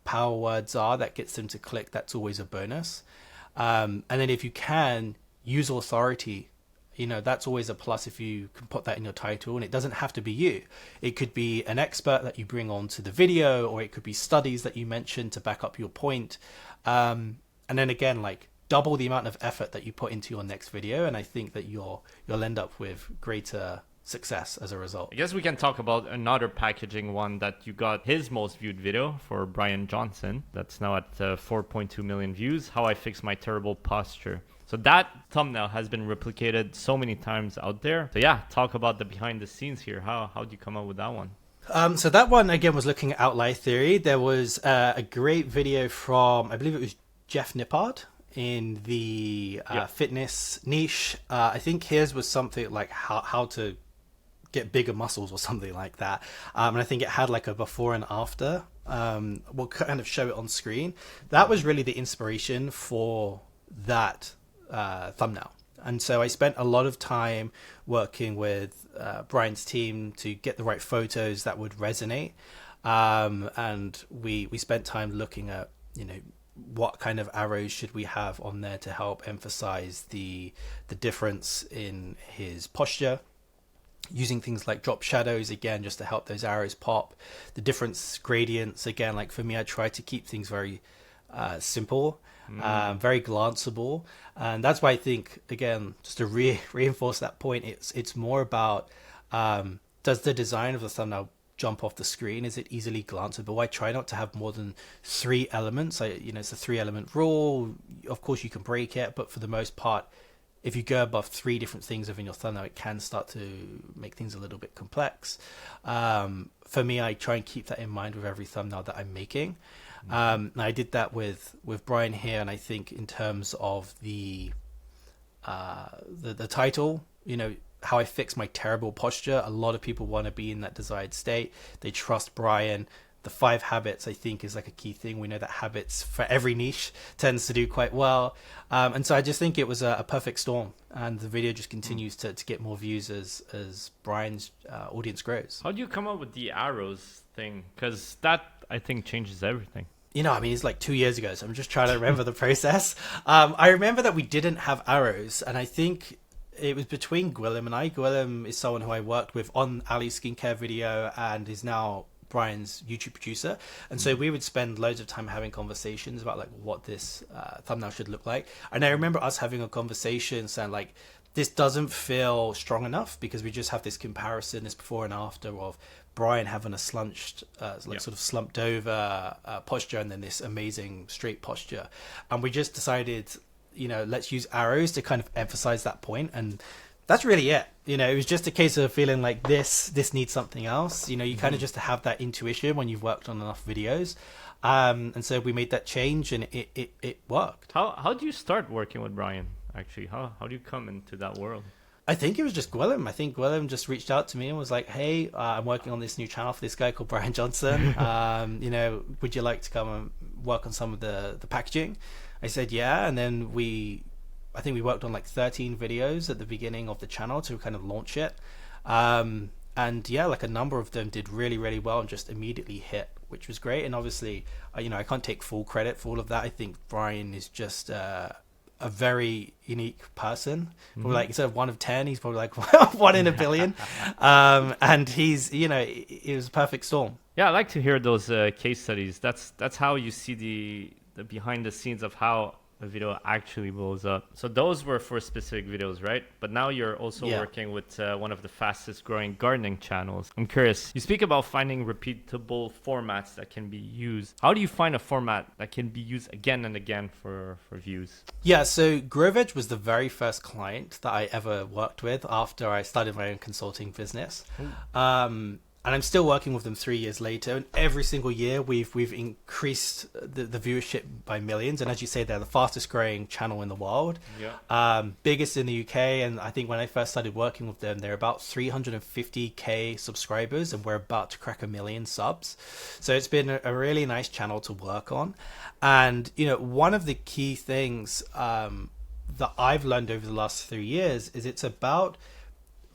power words are that gets them to click, that's always a bonus. And then if you can use authority, that's always a plus if you can put that in your title. And it doesn't have to be you. It could be an expert that you bring onto the video, or it could be studies that you mention to back up your point. And then again, like double the amount of effort that you put into your next video, and I think that you'll end up with greater success as a result. I guess we can talk about another packaging one that you got his most viewed video for Bryan Johnson. That's now at 4.2 million views. How I Fix My Terrible Posture. So that thumbnail has been replicated so many times out there. So yeah, talk about the behind the scenes here. How did you come up with that one? So that one again was looking at outlier theory. There was a great video from, I believe it was Jeff Nippard in the fitness niche. I think his was something like how to get bigger muscles or something like that. And I think it had like a before and after. We'll kind of show it on screen. That was really the inspiration for that thumbnail. And so I spent a lot of time working with Brian's team to get the right photos that would resonate. And we spent time looking at, what kind of arrows should we have on there to help emphasize the difference in his posture, using things like drop shadows again just to help those arrows pop, the different gradients again. Like for me, I try to keep things very simple, very glanceable, and that's why I think, again, just to reinforce that point, it's more about does the design of the thumbnail jump off the screen? Is it easily glanceable? I try not to have more than 3 elements. It's a 3-element rule. Of course you can break it, but for the most part, if you go above 3 different things within your thumbnail, it can start to make things a little bit complex. For me, I try and keep that in mind with every thumbnail that I'm making. I did that with Bryan here, and I think in terms of the title, How I Fix My Terrible Posture, a lot of people want to be in that desired state. They trust Bryan. The 5 habits, I think, is like a key thing. We know that habits for every niche tends to do quite well. And so I just think it was a perfect storm, and the video just continues to get more views as Bryan's audience grows. How do you come up with the arrows thing? Because that, I think, changes everything. It's like 2 years ago, so I'm just trying to remember the process. I remember that we didn't have arrows, and I think it was between Gwilym and I. Gwilym is someone who I worked with on Ali's skincare video and is now Bryan's YouTube producer, and so we would spend loads of time having conversations about like what this thumbnail should look like. And I remember us having a conversation saying like, this doesn't feel strong enough, because we just have this comparison, this before and after of Bryan having a sort of slumped over posture, and then this amazing straight posture. And we just decided, let's use arrows to kind of emphasize that point. And that's really it. It was just a case of feeling like this needs something else. You kind of just have that intuition when you've worked on enough videos. And so we made that change, and it worked. How do you start working with Bryan, actually? How do you come into that world? I think it was just Gwilym. I think Gwilym just reached out to me and was like, hey, I'm working on this new channel for this guy called Bryan Johnson. Would you like to come and work on some of the packaging? I said, yeah. And then I think we worked on like 13 videos at the beginning of the channel to kind of launch it. And yeah, like a number of them did really, really well and just immediately hit, which was great. And obviously, I can't take full credit for all of that. I think Bryan is just a very unique person. Probably like, instead of 1 of 10, he's probably like 1 in a billion. And he's, it was a perfect storm. Yeah, I like to hear those case studies. That's how you see the behind the scenes of how a video actually blows up. So those were for specific videos, right? But now you're also working with one of the fastest growing gardening channels. I'm curious, you speak about finding repeatable formats that can be used. How do you find a format that can be used again and again for views? Yeah, so GrowVeg was the very first client that I ever worked with after I started my own consulting business. And I'm still working with them 3 years later. And every single year, we've increased the viewership by millions. And as you say, they're the fastest growing channel in the world. Yeah. Biggest in the UK. And I think when I first started working with them, they're about 350K subscribers, and we're about to crack 1 million subs. So it's been a really nice channel to work on. And, one of the key things that I've learned over the last 3 years is it's about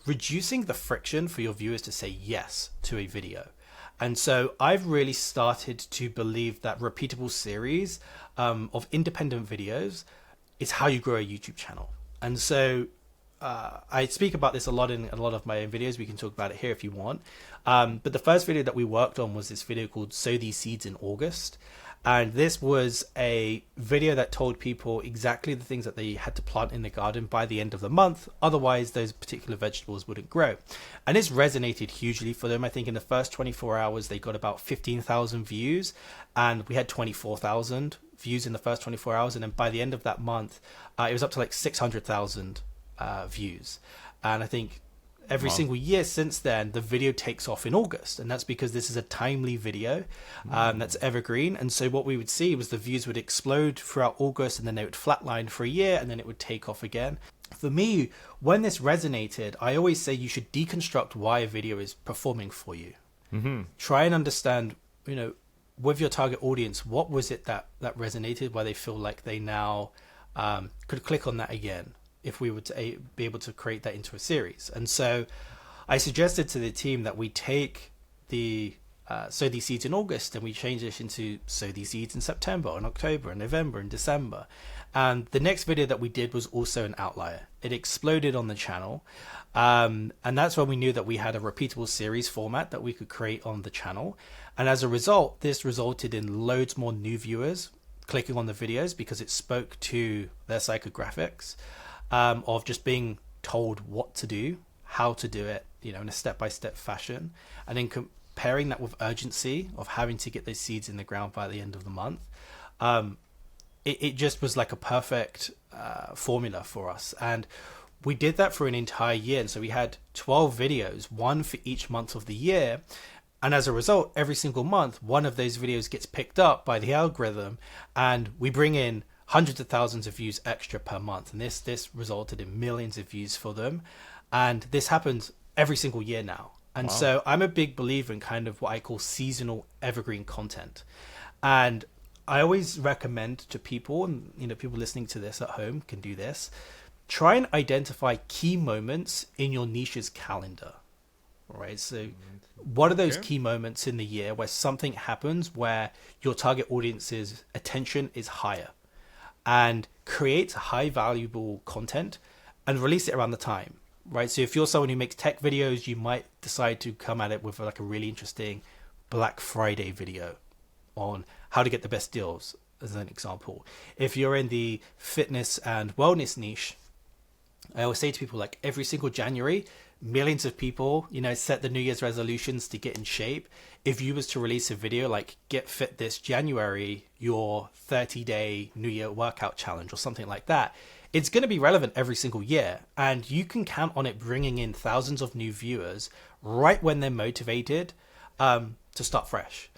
reducing the friction for your viewers to say yes to a video. And so I've really started to believe that repeatable series of independent videos is how you grow a YouTube channel. And so I speak about this a lot in a lot of my own videos. We can talk about it here if you want. But the first video that we worked on was this video called Sow These Seeds in August. And this was a video that told people exactly the things that they had to plant in the garden by the end of the month. Otherwise, those particular vegetables wouldn't grow. And this resonated hugely for them. I think in the first 24 hours, they got about 15,000 views, and we had 24,000 views in the first 24 hours. And then by the end of that month, it was up to like 600,000 views. And I think every single year since then, the video takes off in August, and that's because this is a timely video that's evergreen. And so what we would see was the views would explode throughout August, and then they would flatline for a year, and then it would take off again. For me, when this resonated, I always say you should deconstruct why a video is performing for you. Try and understand, with your target audience, what was it that resonated, why they feel like they now could click on that again, if we were to be able to create that into a series. And so I suggested to the team that we take the sow these seeds in August, and we change this into sow these seeds in September and October and November and December. And the next video that we did was also an outlier. It exploded on the channel. And that's when we knew that we had a repeatable series format that we could create on the channel. And as a result, this resulted in loads more new viewers clicking on the videos because it spoke to their psychographics. Of just being told what to do, how to do it, in a step-by-step fashion, and then comparing that with urgency of having to get those seeds in the ground by the end of the month. It just was like a perfect formula for us. And we did that for an entire year. And so we had 12 videos, one for each month of the year. And as a result, every single month, one of those videos gets picked up by the algorithm, and we bring in hundreds of thousands of views extra per month. And this resulted in millions of views for them. And this happens every single year now. And so I'm a big believer in kind of what I call seasonal evergreen content. And I always recommend to people, and people listening to this at home can do this, try and identify key moments in your niche's calendar. All right. So what are those key moments in the year where something happens where your target audience's attention is higher? And create high valuable content and release it around the time, right? So if you're someone who makes tech videos, you might decide to come at it with like a really interesting Black Friday video on how to get the best deals, as an example. If you're in the fitness and wellness niche, I always say to people, like, every single January, millions of people, set the New Year's resolutions to get in shape. If you was to release a video like Get Fit this January, your 30-day New Year workout challenge or something like that, it's going to be relevant every single year. And you can count on it bringing in thousands of new viewers right when they're motivated to start fresh.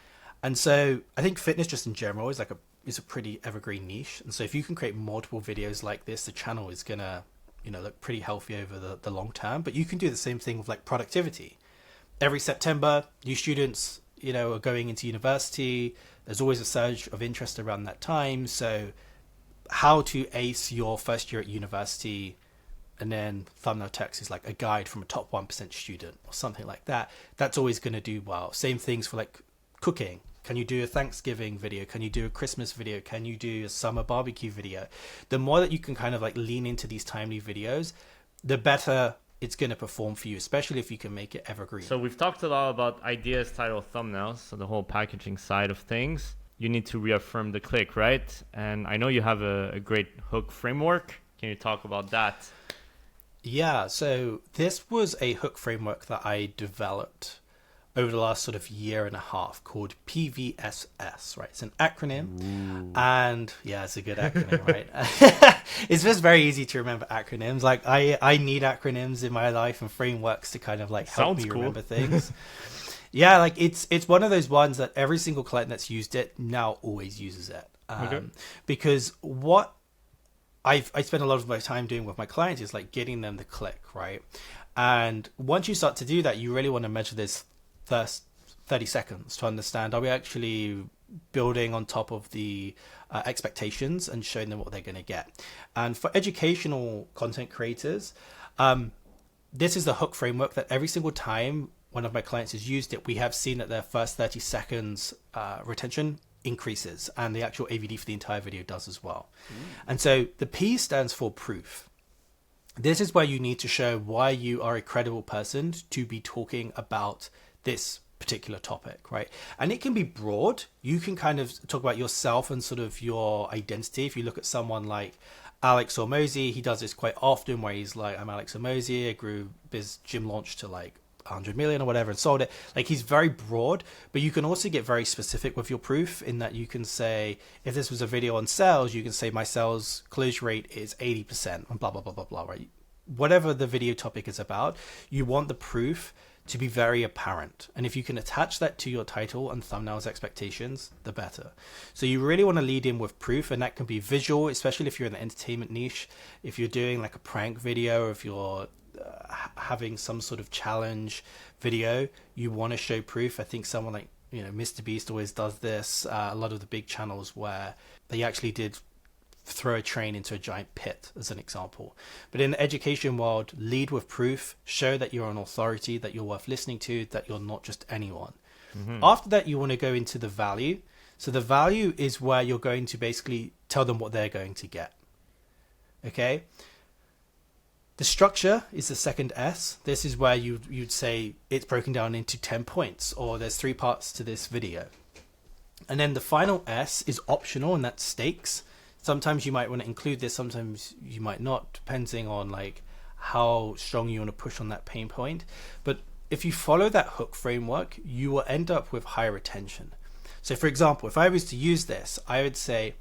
And so I think fitness just in general is a pretty evergreen niche. And so if you can create multiple videos like this, the channel is going to look pretty healthy over the long term. But you can do the same thing with like productivity. Every September, new students, are going into university. There's always a surge of interest around that time. So how to ace your first year at university, and then thumbnail text is like a guide from a top 1% student or something like that. That's always going to do well. Same things for like cooking. Can you do a Thanksgiving video? Can you do a Christmas video? Can you do a summer barbecue video? The more that you can kind of like lean into these timely videos, the better it's going to perform for you, especially if you can make it evergreen. So we've talked a lot about ideas, title, thumbnails, so the whole packaging side of things. You need to reaffirm the click, right? And I know you have a great hook framework. Can you talk about that? Yeah, so this was a hook framework that I developed over the last sort of year and a half called PVSS, right? It's an acronym. Ooh. And yeah, it's a good acronym, right? It's just very easy to remember acronyms. Like I need acronyms in my life and frameworks to kind of like help me remember things. Yeah, like it's one of those ones that every single client that's used it now always uses it. Because what I spend a lot of my time doing with my clients is like getting them to click, right? And once you start to do that, you really want to measure this first 30 seconds to understand, are we actually building on top of the expectations and showing them what they're going to get? And for educational content creators, this is the hook framework that every single time one of my clients has used it, we have seen that their first 30 seconds retention increases, and the actual AVD for the entire video does as well. And so the P stands for proof. This is where you need to show why you are a credible person to be talking about this particular topic, right? And it can be broad. You can kind of talk about yourself and sort of your identity. If you look at someone like Alex Hormozy, he does this quite often where he's like, I'm Alex Hormozy, I grew biz gym launch to like 100 million or whatever and sold it. Like, he's very broad, but you can also get very specific with your proof in that you can say, if this was a video on sales, you can say my sales close rate is 80% and blah, blah, blah, blah, blah, right? Whatever the video topic is about, you want the proof to be very apparent. And if you can attach that to your title and thumbnails expectations, the better. So you really want to lead in with proof, and that can be visual, especially if you're in the entertainment niche. If you're doing like a prank video, if you're having some sort of challenge video, you want to show proof. I think someone like, Mr. Beast always does this. A lot of the big channels where they actually did throw a train into a giant pit as an example. But in the education world, lead with proof, show that you're an authority, that you're worth listening to, that you're not just anyone. After that, you want to go into the value. So the value is where you're going to basically tell them what they're going to get. Okay. The structure is the second S. This is where you'd say it's broken down into 10 points, or there's 3 parts to this video. And then the final S is optional, and that's stakes. Sometimes you might want to include this, sometimes you might not, depending on like how strong you want to push on that pain point. But if you follow that hook framework, you will end up with higher retention. So for example, if I was to use this, I would say,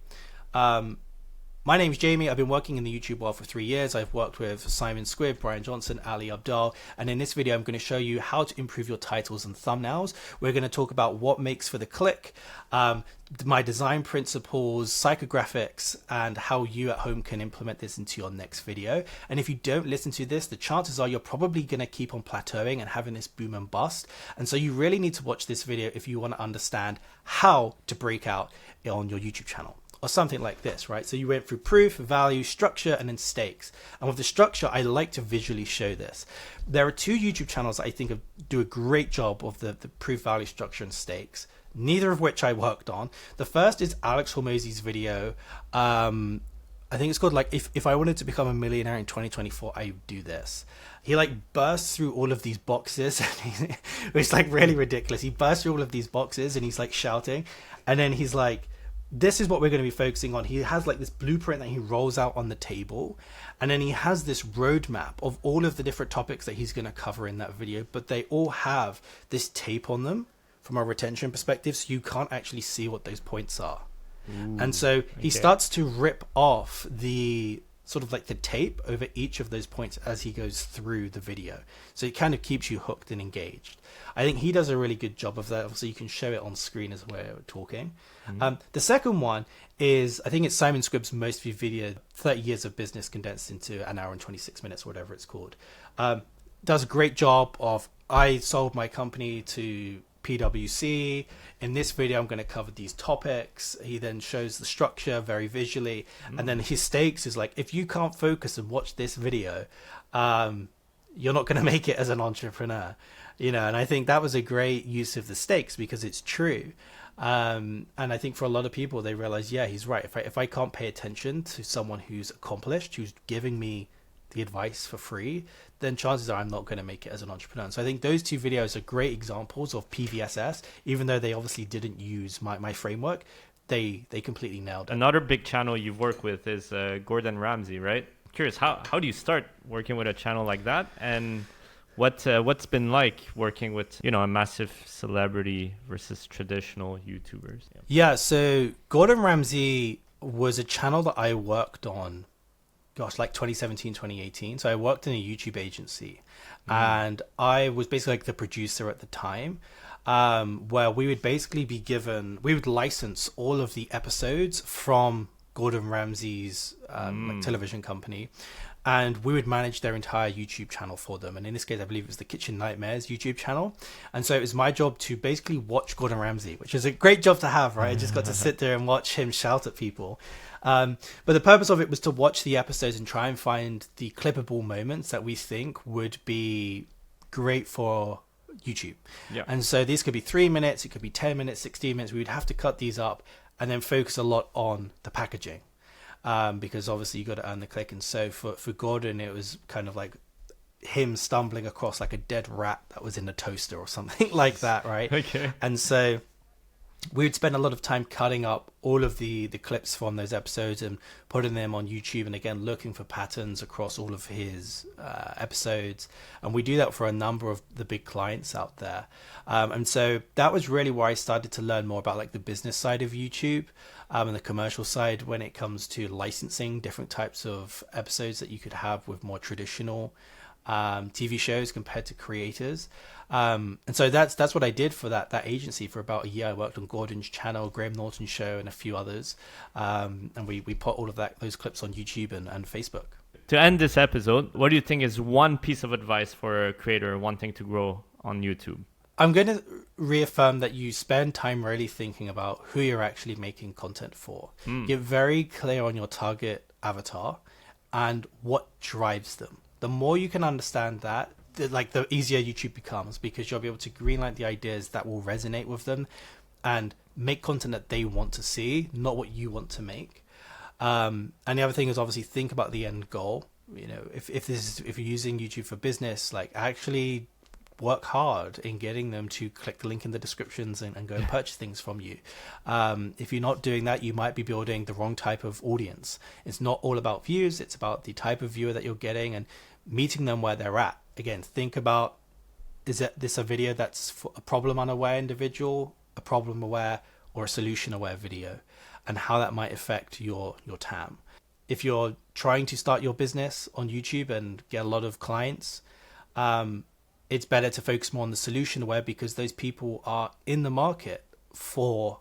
my name's Jamie. I've been working in the YouTube world for 3 years. I've worked with Simon Squibb, Bryan Johnson, Ali Abdaal. And in this video, I'm going to show you how to improve your titles and thumbnails. We're going to talk about what makes for the click, my design principles, psychographics, and how you at home can implement this into your next video. And if you don't listen to this, the chances are you're probably going to keep on plateauing and having this boom and bust. And so you really need to watch this video if you want to understand how to break out on your YouTube channel. Or something like this, right? So you went through proof, value, structure, and then stakes. And with the structure, I like to visually show this. There are 2 YouTube channels that I think do a great job of the proof, value, structure, and stakes, neither of which I worked on. The first is Alex Hormozy's video. I think it's called like, if I wanted to become a millionaire in 2024, I would do this. He like bursts through all of these boxes, it's like really ridiculous. He bursts through all of these boxes and he's like shouting, and then he's like, this is what we're going to be focusing on. He has like this blueprint that he rolls out on the table, and then he has this roadmap of all of the different topics that he's going to cover in that video, but they all have this tape on them from a retention perspective, so you can't actually see what those points are. Ooh, and so he starts to rip off the sort of like the tape over each of those points as he goes through the video. So it kind of keeps you hooked and engaged. I think he does a really good job of that. Obviously, you can show it on screen as we're talking. The second one is, I think it's Simon Squibb's most viewed video, 30 years of business condensed into an hour and 26 minutes, or whatever it's called. Does a great job of, I sold my company to PwC. In this video, I'm going to cover these topics. He then shows the structure very visually. And then his stakes is like, if you can't focus and watch this video, you're not going to make it as an entrepreneur. And I think that was a great use of the stakes because it's true. And I think for a lot of people, they realize, yeah, he's right. If I can't pay attention to someone who's accomplished, who's giving me the advice for free, then chances are I'm not going to make it as an entrepreneur. So I think those 2 videos are great examples of PVSS, even though they obviously didn't use my framework. They completely nailed it. Another big channel you work with is Gordon Ramsay, right? Curious, how do you start working with a channel like that? And what's been like working with, a massive celebrity versus traditional YouTubers? Yeah, so Gordon Ramsay was a channel that I worked on, like 2017, 2018. So I worked in a YouTube agency, and I was basically like the producer at the time, where we would basically we would license all of the episodes from Gordon Ramsay's like television company, and we would manage their entire YouTube channel for them. And in this case, I believe it was the Kitchen Nightmares YouTube channel. And so it was my job to basically watch Gordon Ramsay, which is a great job to have, right? I just got to sit there and watch him shout at people. But the purpose of it was to watch the episodes and try and find the clippable moments that we think would be great for YouTube. Yeah. And so these could be 3 minutes, it could be 10 minutes, 16 minutes. We would have to cut these up and then focus a lot on the packaging. Because obviously you got to earn the click. And so for Gordon, it was kind of like him stumbling across like a dead rat that was in a toaster or something like that, right? Okay. And so we would spend a lot of time cutting up all of the clips from those episodes and putting them on YouTube, and again looking for patterns across all of his episodes. And we do that for a number of the big clients out there. And so that was really where I started to learn more about like the business side of YouTube, and the commercial side when it comes to licensing different types of episodes that you could have with more traditional TV shows compared to creators. And so that's what I did for that agency for about a year. I worked on Gordon's channel, Graham Norton's show, and a few others. And we put all of those clips on YouTube and Facebook. To end this episode, what do you think is one piece of advice for a creator wanting to grow on YouTube? I'm going to reaffirm that you spend time really thinking about who you're actually making content for. Get very clear on your target avatar and what drives them. The more you can understand that, the easier YouTube becomes, because you'll be able to greenlight the ideas that will resonate with them and make content that they want to see, not what you want to make. And the other thing is obviously think about the end goal. You know, if you're using YouTube for business, like actually work hard in getting them to click the link in the descriptions and go and purchase things from you. If you're not doing that, you might be building the wrong type of audience. It's not all about views. It's about the type of viewer that you're getting and meeting them where they're at. Again, think about, is this a video that's for a problem unaware individual, a problem aware, or a solution aware video, and how that might affect your TAM. If you're trying to start your business on YouTube and get a lot of clients, it's better to focus more on the solution aware, because those people are in the market for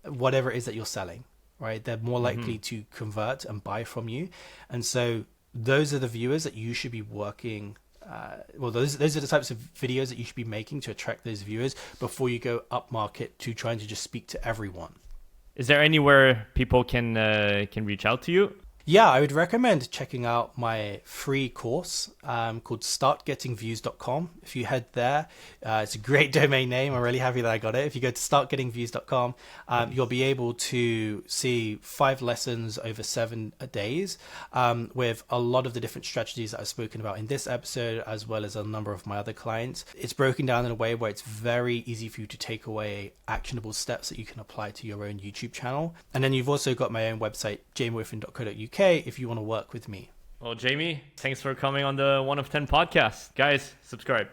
whatever it is that you're selling, right? They're more likely to convert and buy from you. And so those are the viewers that you should be working. Those are the types of videos that you should be making to attract those viewers before you go up market to trying to just speak to everyone. Is there anywhere people can reach out to you? Yeah, I would recommend checking out my free course called startgettingviews.com. If you head there, it's a great domain name. I'm really happy that I got it. If you go to startgettingviews.com, you'll be able to see 5 lessons over 7 days with a lot of the different strategies that I've spoken about in this episode, as well as a number of my other clients. It's broken down in a way where it's very easy for you to take away actionable steps that you can apply to your own YouTube channel. And then you've also got my own website, jamiewiffen.co.uk, if you want to work with me. Well, Jamie, thanks for coming on the 1 of 10 podcast. Guys, subscribe.